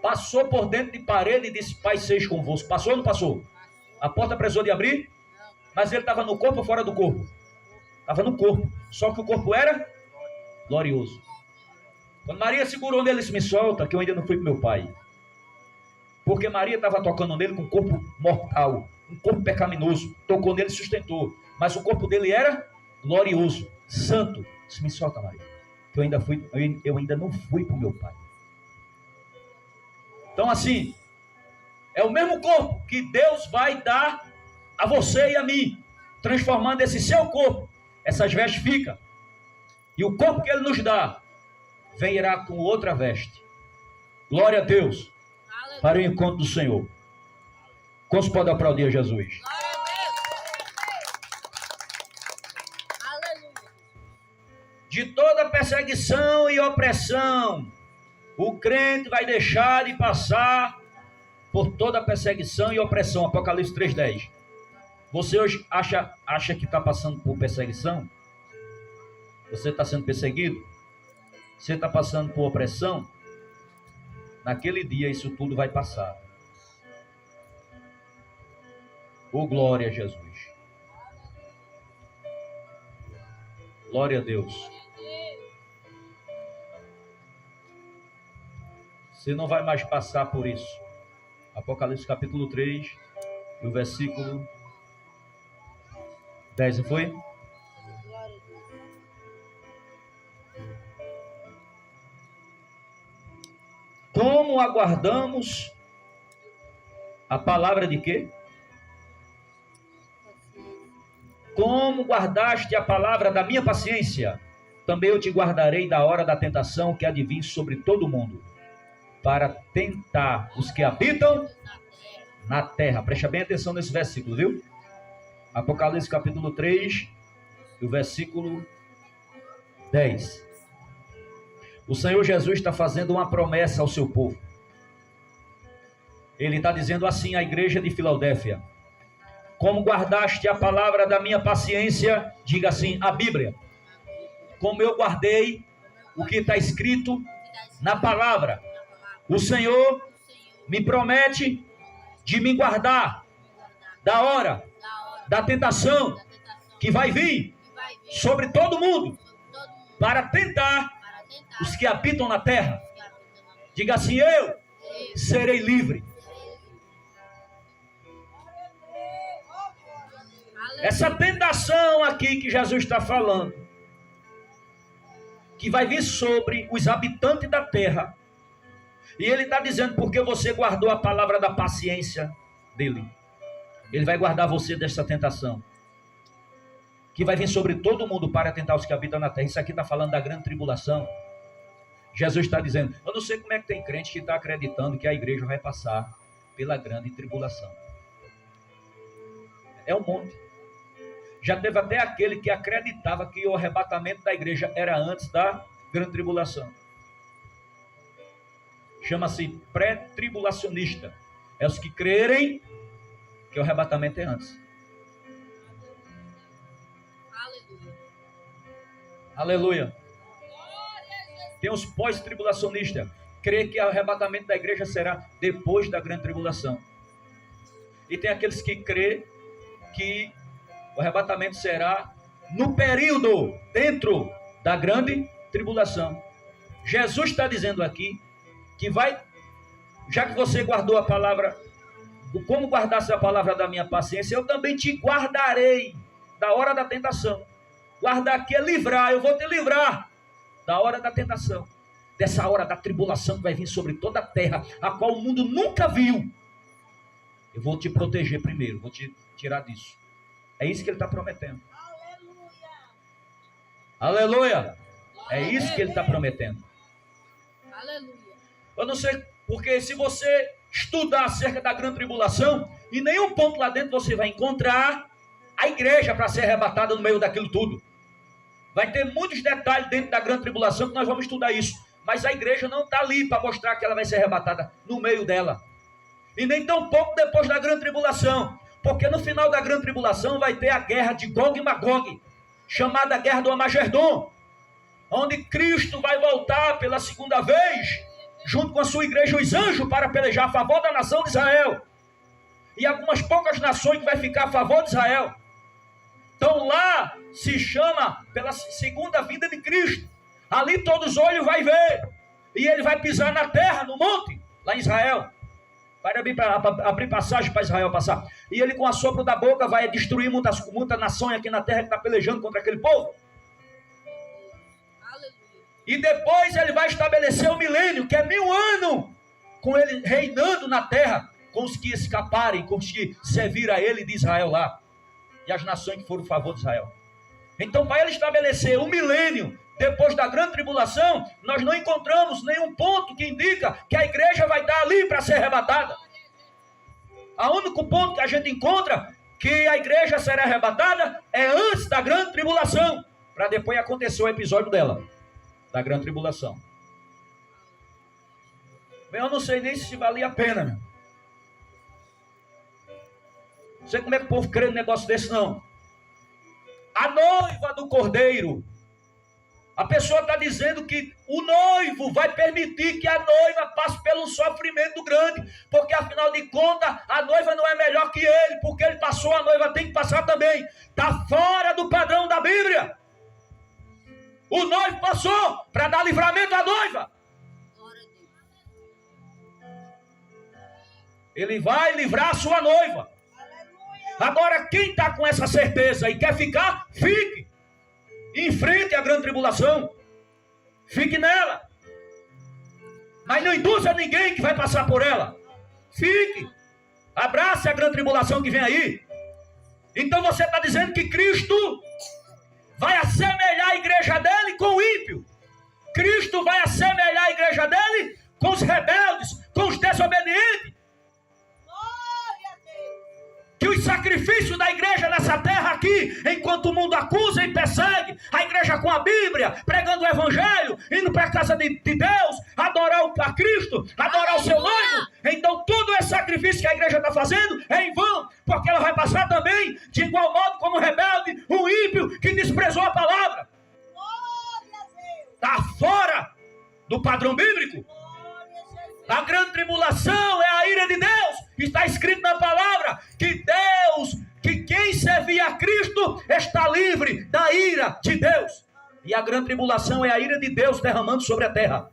Passou por dentro de parede e disse: Pai, seja convosco. Passou ou não passou? A porta precisou de abrir? Mas ele estava no corpo ou fora do corpo? Estava no corpo. Só que o corpo era glorioso. Quando Maria segurou nele e disse: Me solta, que eu ainda não fui para meu pai. Porque Maria estava tocando nele com um corpo mortal, um corpo pecaminoso. Tocou nele e sustentou. Mas o corpo dele era glorioso, santo. Disse: Me solta, Maria, que eu ainda não fui para o meu pai. Então assim, é o mesmo corpo que Deus vai dar a você e a mim, transformando esse seu corpo. Essas vestes ficam. E o corpo que ele nos dá, virá com outra veste. Glória a Deus. Para o encontro do Senhor. Quantos podem aplaudir a Jesus? De toda perseguição e opressão, o crente vai deixar de passar por toda perseguição e opressão. Apocalipse 3:10. Você hoje acha que está passando por perseguição? Você está sendo perseguido? Você está passando por opressão? Naquele dia isso tudo vai passar. Oh, glória a Jesus. Glória a Deus. Você não vai mais passar por isso. Apocalipse capítulo 3, e o versículo 10, não foi? Como aguardamos a palavra de quê? Como guardaste a palavra da minha paciência, também eu te guardarei da hora da tentação que há de vir sobre todo mundo, para tentar os que habitam na terra. Preste bem atenção nesse versículo, viu? Apocalipse capítulo 3, o versículo 10. O Senhor Jesus está fazendo uma promessa ao seu povo. Ele está dizendo assim à igreja de Filadélfia: como guardaste a palavra da minha paciência, diga assim, a Bíblia. Como eu guardei o que está escrito na palavra. O Senhor me promete de me guardar da hora da tentação que vai vir sobre todo mundo para tentar os que habitam na terra. Diga assim, eu serei livre. Essa tentação aqui que Jesus está falando, que vai vir sobre os habitantes da terra, e ele está dizendo, porque você guardou a palavra da paciência dele, ele vai guardar você dessa tentação, que vai vir sobre todo mundo para tentar os que habitam na terra. Isso aqui está falando da grande tribulação. Jesus está dizendo, eu não sei como é que tem crente que está acreditando que a igreja vai passar pela grande tribulação. É um monte. Já teve até aquele que acreditava que o arrebatamento da igreja era antes da grande tribulação. Chama-se pré-tribulacionista. É os que crerem que o arrebatamento é antes. Aleluia. Aleluia. Tem os pós-tribulacionistas. Crê que o arrebatamento da igreja será depois da grande tribulação. E tem aqueles que crê que o arrebatamento será no período dentro da grande tribulação. Jesus está dizendo aqui que vai, já que você guardou a palavra, como guardasse a palavra da minha paciência, eu também te guardarei da hora da tentação. Guardar aqui é livrar, eu vou te livrar da hora da tentação, dessa hora da tribulação que vai vir sobre toda a terra, a qual o mundo nunca viu. Eu vou te proteger primeiro, vou te tirar disso. É isso que ele está prometendo. Aleluia. Aleluia. É isso que ele está prometendo. Aleluia. Eu não sei, porque se você estudar acerca da grande tribulação, em nenhum ponto lá dentro você vai encontrar a igreja para ser arrebatada no meio daquilo tudo. Vai ter muitos detalhes dentro da grande tribulação que nós vamos estudar isso. Mas a igreja não está ali para mostrar que ela vai ser arrebatada no meio dela. E nem tão pouco depois da grande tribulação. Porque no final da grande tribulação vai ter a guerra de Gog e Magog, chamada Guerra do Armagedon, onde Cristo vai voltar pela segunda vez, junto com a sua igreja, os anjos, para pelejar a favor da nação de Israel. E algumas poucas nações que vai ficar a favor de Israel. Então lá se chama pela segunda vinda de Cristo. Ali todos os olhos vai ver. E ele vai pisar na terra, no monte, lá em Israel. Vai abrir passagem para Israel passar. E ele com a sopro da boca vai destruir muitas nações aqui na terra que está pelejando contra aquele povo. E depois ele vai estabelecer o milênio, que é 1000 anos, com ele reinando na terra, com os que escaparem, com os que serviram a ele de Israel lá. E as nações que foram a favor de Israel. Então, para ele estabelecer o milênio, depois da grande tribulação, nós não encontramos nenhum ponto que indica que a igreja vai estar ali para ser arrebatada. O único ponto que a gente encontra que a igreja será arrebatada é antes da grande tribulação, para depois acontecer o episódio dela, da grande tribulação. Eu não sei nem se valia a pena, meu. Não sei como é que o povo crê num negócio desse, não. A noiva do cordeiro. A pessoa está dizendo que o noivo vai permitir que a noiva passe pelo sofrimento grande, porque afinal de contas a noiva não é melhor que ele, porque ele passou, a noiva tem que passar também. Está fora do padrão da Bíblia. O noivo passou para dar livramento à noiva. Ele vai livrar a sua noiva. Agora, quem está com essa certeza e quer ficar, fique. Enfrente a grande tribulação. Fique nela. Mas não induza ninguém que vai passar por ela. Fique. Abrace a grande tribulação que vem aí. Então você está dizendo que Cristo vai assemelhar a igreja dele com o ímpio. Cristo vai assemelhar a igreja dele com os rebeldes, com os desobedientes. Que os sacrifícios da igreja nessa terra aqui, enquanto o mundo acusa e persegue, a igreja com a Bíblia, pregando o Evangelho, indo para a casa de Deus, adorar a Cristo, adorar o seu noivo, então tudo esse sacrifício que a igreja está fazendo é em vão, porque ela vai passar também de igual modo como o rebelde, o ímpio que desprezou a palavra. Está fora do padrão bíblico. A grande tribulação é a ira de Deus. Está escrito na palavra que Deus, que quem servir a Cristo está livre da ira de Deus. E a grande tribulação é a ira de Deus derramando sobre a terra.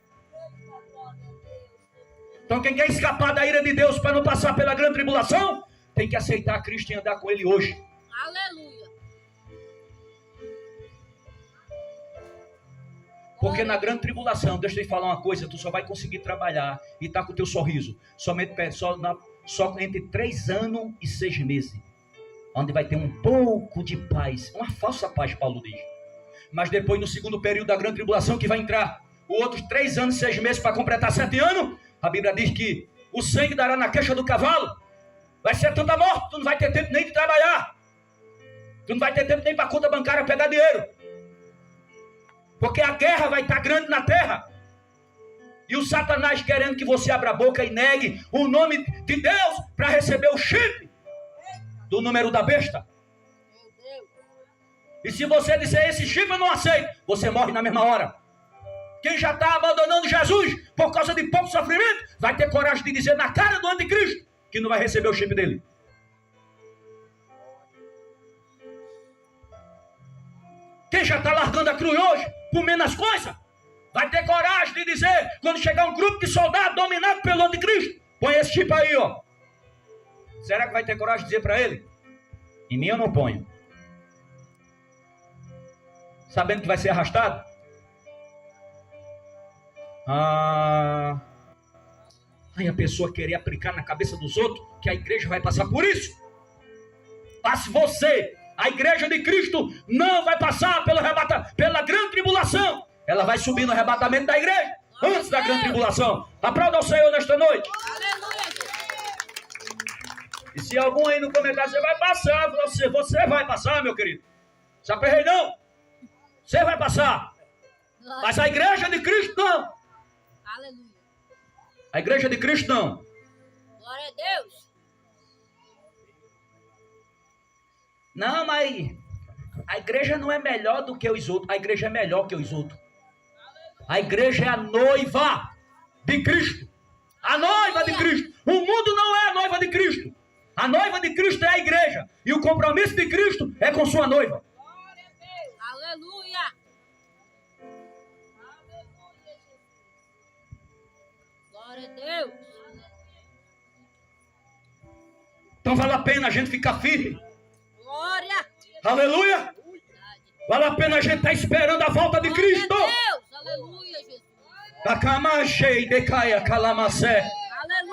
Então quem quer escapar da ira de Deus para não passar pela grande tribulação, tem que aceitar a Cristo e andar com Ele hoje. Aleluia. Porque na grande tribulação, deixa eu te falar uma coisa, tu só vai conseguir trabalhar e estar com o teu sorriso só entre 3 anos e 6 meses, onde vai ter um pouco de paz, uma falsa paz, Paulo diz. Mas depois, no segundo período da grande tribulação, que vai entrar outros 3 anos e 6 meses para completar 7 anos, a Bíblia diz que o sangue dará na queixa do cavalo, vai ser tanta morte, tu não vai ter tempo nem de trabalhar, tu não vai ter tempo nem para a conta bancária pegar dinheiro. Porque a guerra vai estar grande na terra. E o Satanás querendo que você abra a boca e negue o nome de Deus para receber o chip do número da besta. E se você disser esse chip eu não aceito, você morre na mesma hora. Quem já está abandonando Jesus por causa de pouco sofrimento, vai ter coragem de dizer na cara do anticristo que não vai receber o chip dele. Quem já está largando a cruz hoje, comendo as coisas, vai ter coragem de dizer, quando chegar um grupo de soldados dominado pelo anticristo, põe esse chip aí, ó. Será que vai ter coragem de dizer para ele? Em mim eu não ponho. Sabendo que vai ser arrastado? Aí a pessoa querer aplicar na cabeça dos outros que a igreja vai passar por isso. Passe você. A igreja de Cristo não vai passar pela grande tribulação. Ela vai subir no arrebatamento da igreja antes da grande tribulação. Aplauda ao Senhor nesta noite. E se algum aí no comentário, você vai passar, você vai passar, meu querido. Sabe, rei, não? Você vai passar. Mas a igreja de Cristo não. Aleluia. A igreja de Cristo não. Glória a Deus. Não, mas a igreja não é melhor do que os outros. A igreja é melhor que os outros. A igreja é a noiva de Cristo. A noiva de Cristo. O mundo não é a noiva de Cristo. A noiva de Cristo é a igreja. E o compromisso de Cristo é com sua noiva. Glória a Deus. Aleluia. Glória a Deus. Então vale a pena a gente ficar firme. Glória. Aleluia. Vale a pena a gente estar esperando a volta de Cristo. Glória a Deus. Aleluia, Jesus.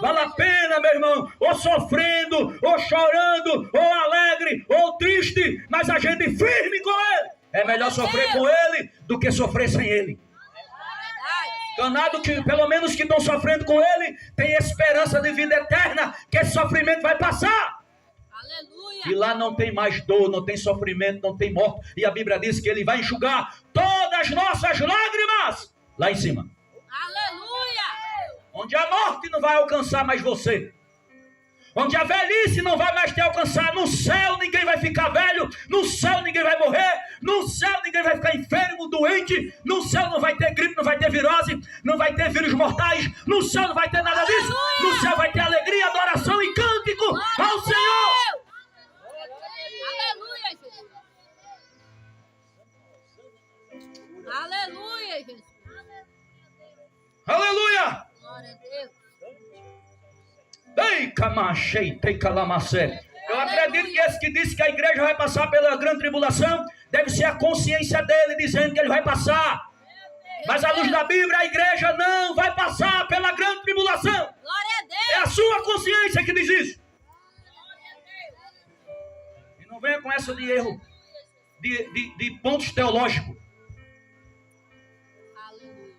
Vale a pena, meu irmão, ou sofrendo, ou chorando, ou alegre, ou triste, mas a gente firme com Ele. É melhor sofrer com Ele do que sofrer sem Ele. Danado que, pelo menos que estão sofrendo com Ele, tem esperança de vida eterna, que esse sofrimento vai passar. Aleluia. E lá não tem mais dor, não tem sofrimento, não tem morte. E a Bíblia diz que Ele vai enxugar todas as nossas lágrimas lá em cima. Aleluia. Onde a morte não vai alcançar mais você. Onde a velhice não vai mais te alcançar. No céu ninguém vai ficar velho. No céu ninguém vai morrer. No céu ninguém vai ficar enfermo, doente. No céu não vai ter gripe, não vai ter virose. Não vai ter vírus mortais. No céu não vai ter nada disso. No céu vai ter alegria, adoração e cântico ao Senhor. Aleluia, Jesus. Aleluia, Jesus. Aleluia. Glória a Deus. Ei, camachei, tem calamacé. Eu acredito que esse que disse que a igreja vai passar pela grande tribulação, deve ser a consciência dele dizendo que ele vai passar. Mas à luz da Bíblia, a igreja não vai passar pela grande tribulação. Glória a Deus. É a sua consciência que diz isso. E não venha com essa de erro, de pontos teológicos. Aleluia.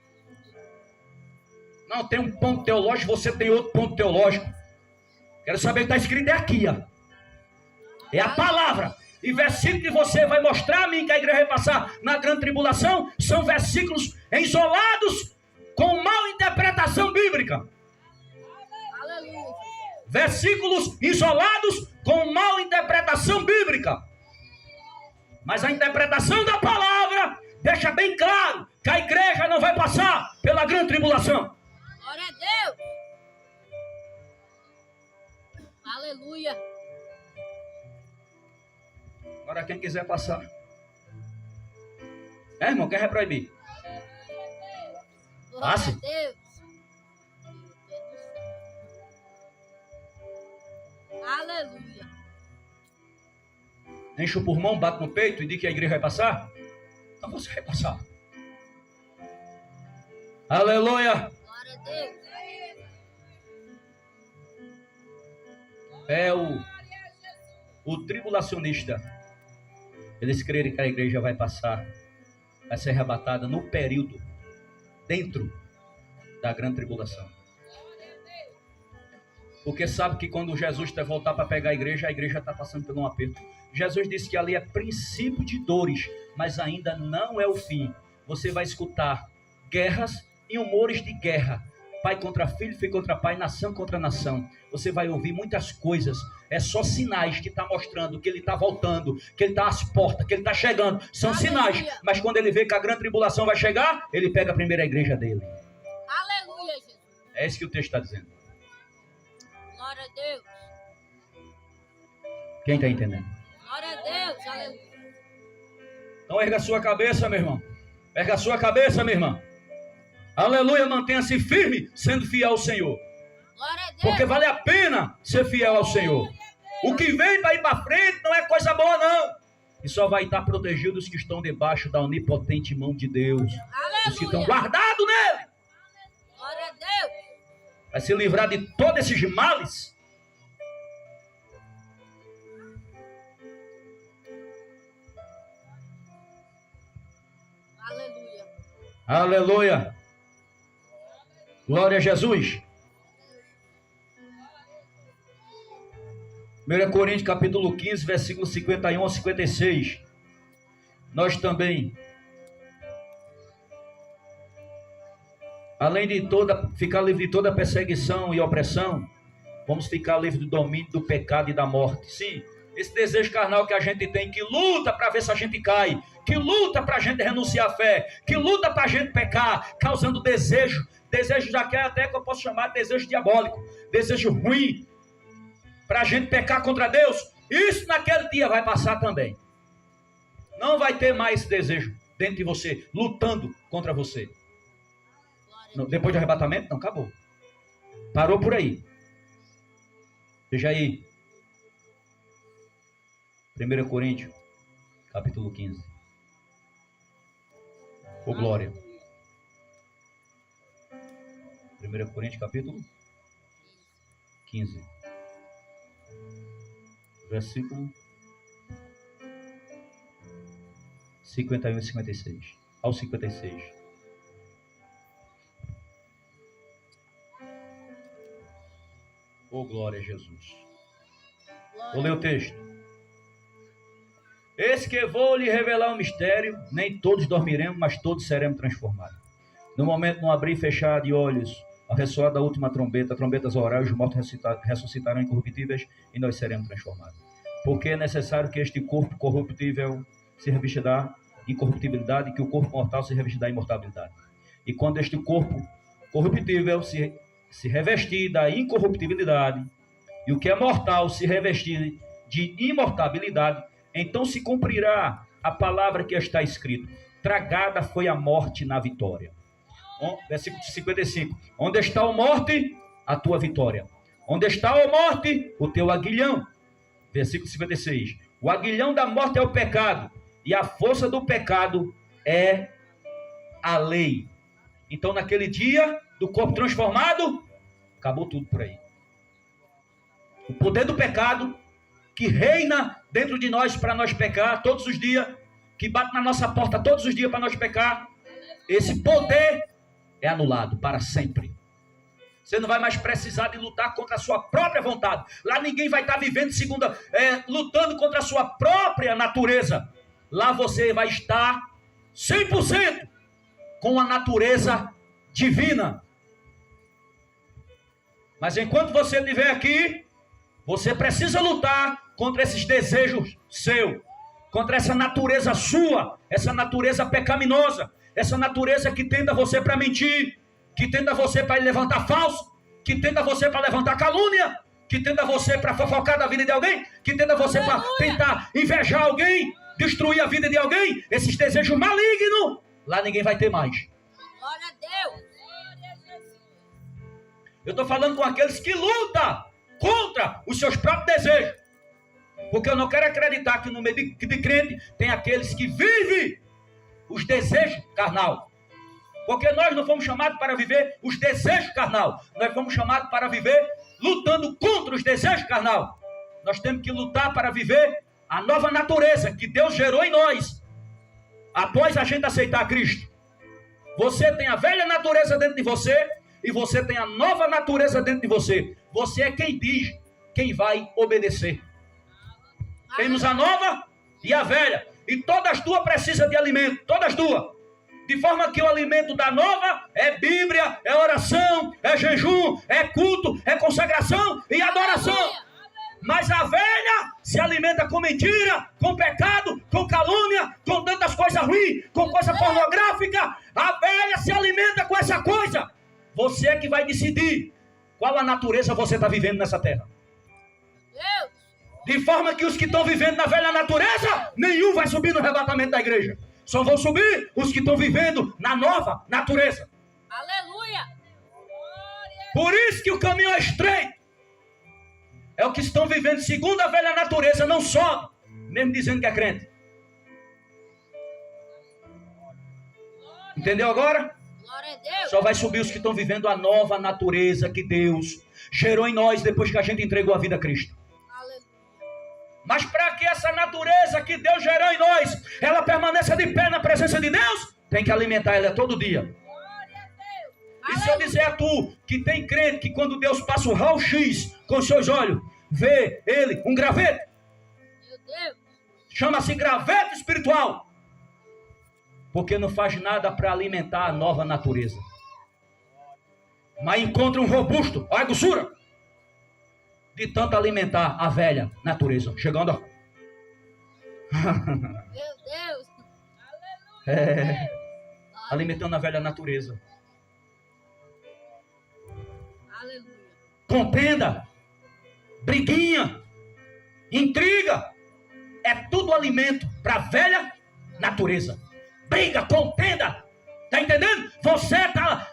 Não, tem um ponto teológico, você tem outro ponto teológico. Quero saber o que está escrito aqui, ó. É a palavra. E versículo que você vai mostrar a mim que a igreja vai passar na grande tribulação são versículos isolados com mal interpretação bíblica. Aleluia. Versículos isolados com mal interpretação bíblica. Mas a interpretação da palavra deixa bem claro que a igreja não vai passar pela grande tribulação. Glória a Deus. Aleluia. Agora quem quiser passar. Irmão, quem vai proibir? Glória Passe. a Deus. Aleluia. Enche o pulmão, bate no peito e diz que a igreja vai passar? Então você vai passar. Aleluia. Glória a Deus. É o tribulacionista. Eles creem que a igreja vai passar, vai ser arrebatada no período, dentro da grande tribulação. Porque sabe que quando Jesus vai voltar para pegar a igreja está passando por um aperto. Jesus disse que ali é princípio de dores, mas ainda não é o fim. Você vai escutar guerras e humores de guerra. Pai contra filho, filho contra pai, nação contra nação. Você vai ouvir muitas coisas. É só sinais que está mostrando que ele está voltando, que ele está às portas, que ele está chegando. São sinais. Mas quando ele vê que a grande tribulação vai chegar, ele pega a primeira igreja dele. Aleluia, Jesus. É isso que o texto está dizendo. Glória a Deus. Quem está entendendo? Glória a Deus. Aleluia. Então erga a sua cabeça, meu irmão. Erga a sua cabeça, minha irmã. Aleluia, mantenha-se firme, sendo fiel ao Senhor. Glória a Deus. Porque vale a pena ser fiel ao Senhor. O que vem para ir para frente não é coisa boa, não. E só vai estar protegido os que estão debaixo da onipotente mão de Deus. Os que estão Aleluia. guardados nele. Glória a Deus. Vai se livrar de todos esses males. Aleluia. Aleluia. Glória a Jesus. 1 Coríntios capítulo 15, versículo 51 a 56. Nós também Além de ficar livre de toda perseguição e opressão, vamos ficar livre do domínio do pecado e da morte. Sim, esse desejo carnal que a gente tem, que luta para ver se a gente cai, que luta para a gente renunciar à fé, que luta para a gente pecar, causando desejo já quer até que eu posso chamar de desejo diabólico, desejo ruim, para a gente pecar contra Deus. Isso naquele dia vai passar também. Não vai ter mais esse desejo dentro de você, lutando contra você. Depois do arrebatamento, não, acabou. Parou por aí. Veja aí. 1 Coríntios, capítulo 15. Ô glória. 1 Coríntios, capítulo 15. Versículo 51 e 56. Ao 56. Oh, glória a Jesus. Vou ler o texto. Eis que vou lhe revelar um mistério. Nem todos dormiremos, mas todos seremos transformados. No momento, no abrir e fechar de olhos, ao ressoar da última trombeta, trombetas orais, os mortos ressuscitarão incorruptíveis e nós seremos transformados. Porque é necessário que este corpo corruptível se revista da incorruptibilidade e que o corpo mortal se revista da imortalidade. E quando este corpo corruptível se revestir da incorruptibilidade e o que é mortal se revestir de imortalidade, então se cumprirá a palavra que está escrito: tragada foi a morte na vitória. Versículo 55. Onde está a morte? A tua vitória. Onde está a morte? O teu aguilhão. Versículo 56. O aguilhão da morte é o pecado, e a força do pecado é a lei. Então, naquele dia do corpo transformado, acabou tudo por aí. O poder do pecado que reina dentro de nós para nós pecar todos os dias, que bate na nossa porta todos os dias para nós pecar, esse poder é anulado para sempre. Você não vai mais precisar de lutar contra a sua própria vontade. Lá ninguém vai estar vivendo lutando contra a sua própria natureza. Lá você vai estar 100% com a natureza divina. Mas enquanto você estiver aqui, você precisa lutar contra esses desejos seus, contra essa natureza sua, essa natureza pecaminosa, essa natureza que tenta você para mentir, que tenta você para levantar falso, que tenta você para levantar calúnia, que tenta você para fofocar da vida de alguém, que tenta você para tentar invejar alguém, destruir a vida de alguém. Esses desejos malignos, lá ninguém vai ter mais. Glória a Deus. Glória a Jesus. Eu estou falando com aqueles que lutam contra os seus próprios desejos. Porque eu não quero acreditar que no meio de crente tem aqueles que vivem os desejos carnal. Porque nós não fomos chamados para viver os desejos carnal. Nós fomos chamados para viver lutando contra os desejos carnal. Nós temos que lutar para viver a nova natureza que Deus gerou em nós. Após a gente aceitar Cristo. Você tem a velha natureza dentro de você e você tem a nova natureza dentro de você. Você é quem diz, quem vai obedecer. Temos a nova e a velha. E todas duas precisam de alimento. Todas duas. De forma que o alimento da nova é Bíblia, é oração, é jejum, é culto, é consagração e adoração. Mas a velha se alimenta com mentira, com pecado, com calúnia, com tantas coisas ruins, com coisa pornográfica. A velha se alimenta com essa coisa. Você é que vai decidir qual a natureza você está vivendo nessa terra. De forma que os que estão vivendo na velha natureza, nenhum vai subir no arrebatamento da igreja. Só vão subir os que estão vivendo na nova natureza. Aleluia. Por isso que o caminho é estreito. É o que estão vivendo segundo a velha natureza, não sobe, mesmo dizendo que é crente. Entendeu agora? Glória a Deus. Só vai subir os que estão vivendo a nova natureza que Deus gerou em nós depois que a gente entregou a vida a Cristo. Mas para que essa natureza que Deus gerou em nós, ela permaneça de pé na presença de Deus, tem que alimentar ela todo dia. E se eu dizer a tu que tem crente que quando Deus passa o raio-x com os seus olhos, vê ele, um graveto. Meu Deus. Chama-se graveto espiritual. Porque não faz nada para alimentar a nova natureza. Mas encontra um robusto, olha a grossura, de tanto alimentar a velha natureza. Chegando, ó. Meu Deus. Alimentando a velha natureza. Aleluia. Contenda, briguinha, intriga, é tudo alimento para a velha natureza. Briga, contenda, tá entendendo? Você tá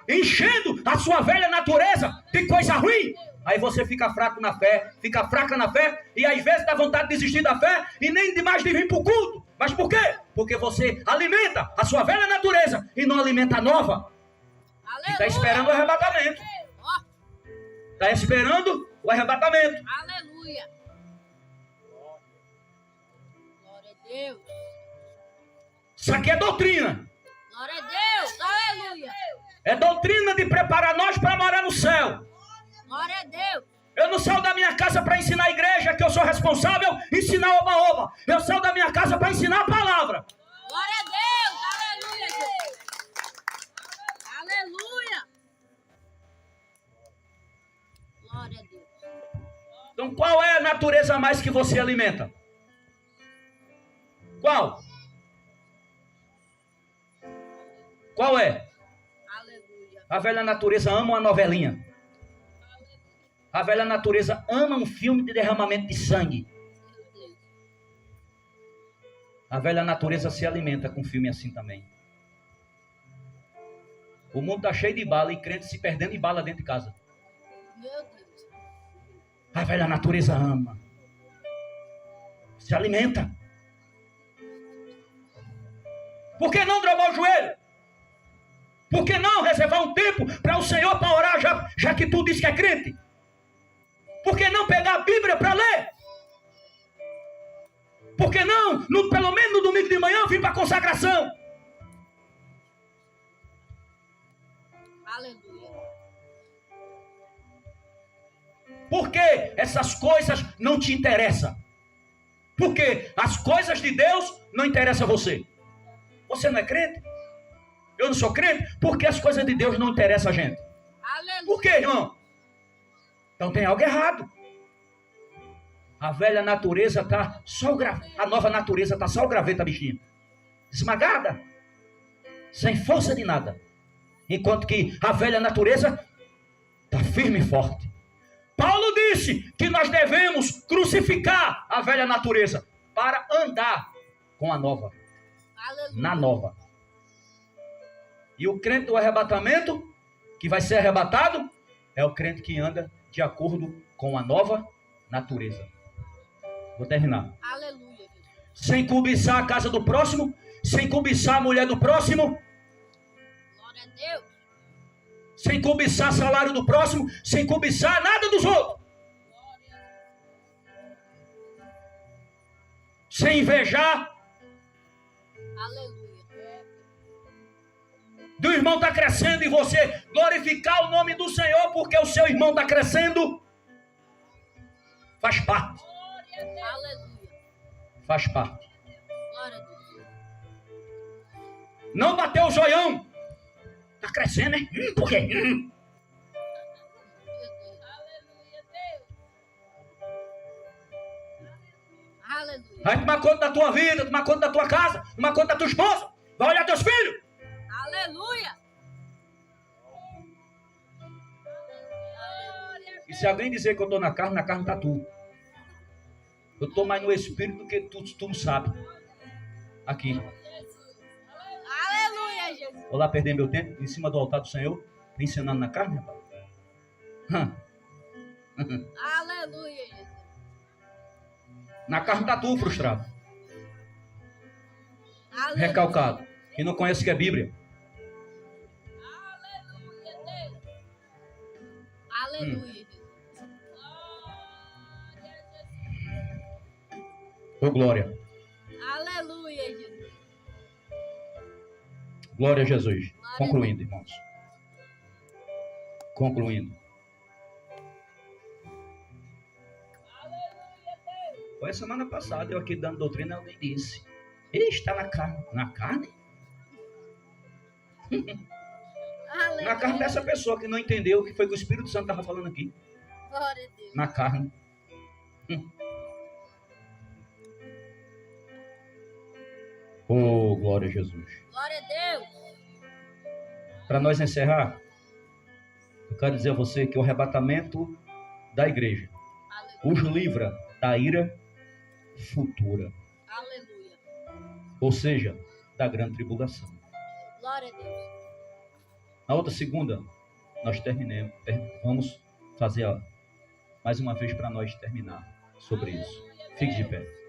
enchendo a sua velha natureza de coisa ruim. Aí você fica fraco na fé, fica fraca na fé, e às vezes dá vontade de desistir da fé e nem demais de vir para o culto. Mas por quê? Porque você alimenta a sua velha natureza e não alimenta a nova. Aleluia. Está esperando o arrebatamento. Está esperando o arrebatamento. Aleluia. Glória a Deus. Isso aqui é doutrina. Glória a Deus. Aleluia. É doutrina de preparar nós para morar no céu. Glória a Deus. Eu não saio da minha casa para ensinar a igreja, que eu sou responsável, ensinar oba-oba. Eu saio da minha casa para ensinar a palavra. Glória a Deus. Aleluia, Jesus. Aleluia. Glória a Deus. Então qual é a natureza a mais que você alimenta? Qual? Qual é? Aleluia. A velha natureza ama uma novelinha. A velha natureza ama um filme de derramamento de sangue. A velha natureza se alimenta com filme assim também. O mundo está cheio de bala e crente se perdendo em bala dentro de casa. Meu Deus. A velha natureza ama. Se alimenta. Por que não dobrar o joelho? Por que não reservar um tempo para o Senhor para orar, já que tu diz que é crente? Por que não pegar a Bíblia para ler? Por que não, pelo menos no domingo de manhã, vir para a consagração? Aleluia. Por que essas coisas não te interessam? Porque as coisas de Deus não interessam a você. Você não é crente? Eu não sou crente? Porque as coisas de Deus não interessam a gente. Aleluia. Por quê, irmão? Então tem algo errado. A velha natureza está só a nova natureza está só o graveta, bichinha. Esmagada. Sem força de nada. Enquanto que a velha natureza está firme e forte. Paulo disse que nós devemos crucificar a velha natureza para andar com a nova. Aleluia. Na nova. E o crente do arrebatamento, que vai ser arrebatado, é o crente que anda de acordo com a nova natureza. Vou terminar. Aleluia. Sem cobiçar a casa do próximo, sem cobiçar a mulher do próximo, Glória a Deus. sem cobiçar salário do próximo, sem cobiçar nada dos outros. Sem invejar. Aleluia. Do irmão está crescendo e você glorificar o nome do Senhor porque o seu irmão está crescendo. Faz parte. Aleluia. Faz parte. Glória a Deus. Não bateu o zoião. Está crescendo, né? Por quê? Meu Deus. Aleluia, Deus. Aleluia. Vai tomar conta da tua vida, tomar conta da tua casa, tomar conta da tua esposa. Vai olhar teus filhos. Aleluia. E se alguém dizer que eu estou na carne está tu. Eu estou mais no espírito do que tu não sabe. Aqui. Aleluia, Jesus. Vou lá perder meu tempo em cima do altar do Senhor, ensinando na carne, rapaz. Aleluia, Jesus. Na carne está tu frustrado, Aleluia. recalcado, que não conhece o que é Bíblia. Aleluia, Deus. Aleluia, Jesus. Ô glória. Aleluia, Jesus. Glória a Jesus. Glória a Concluindo, irmãos. Concluindo. Foi a semana passada, eu aqui dando doutrina, alguém disse: ele está na carne. Na carne? Aleluia. Na carne dessa pessoa que não entendeu o que foi que o Espírito Santo estava falando aqui. Glória a Deus. Na carne. Oh, glória a Jesus. Glória a Deus. Para nós encerrar, eu quero dizer a você que o arrebatamento da igreja os livra da ira futura. Aleluia. Ou seja, da grande tribulação. Glória a Deus. Na outra segunda, nós vamos fazer mais uma vez para nós terminar sobre isso. Fique de pé.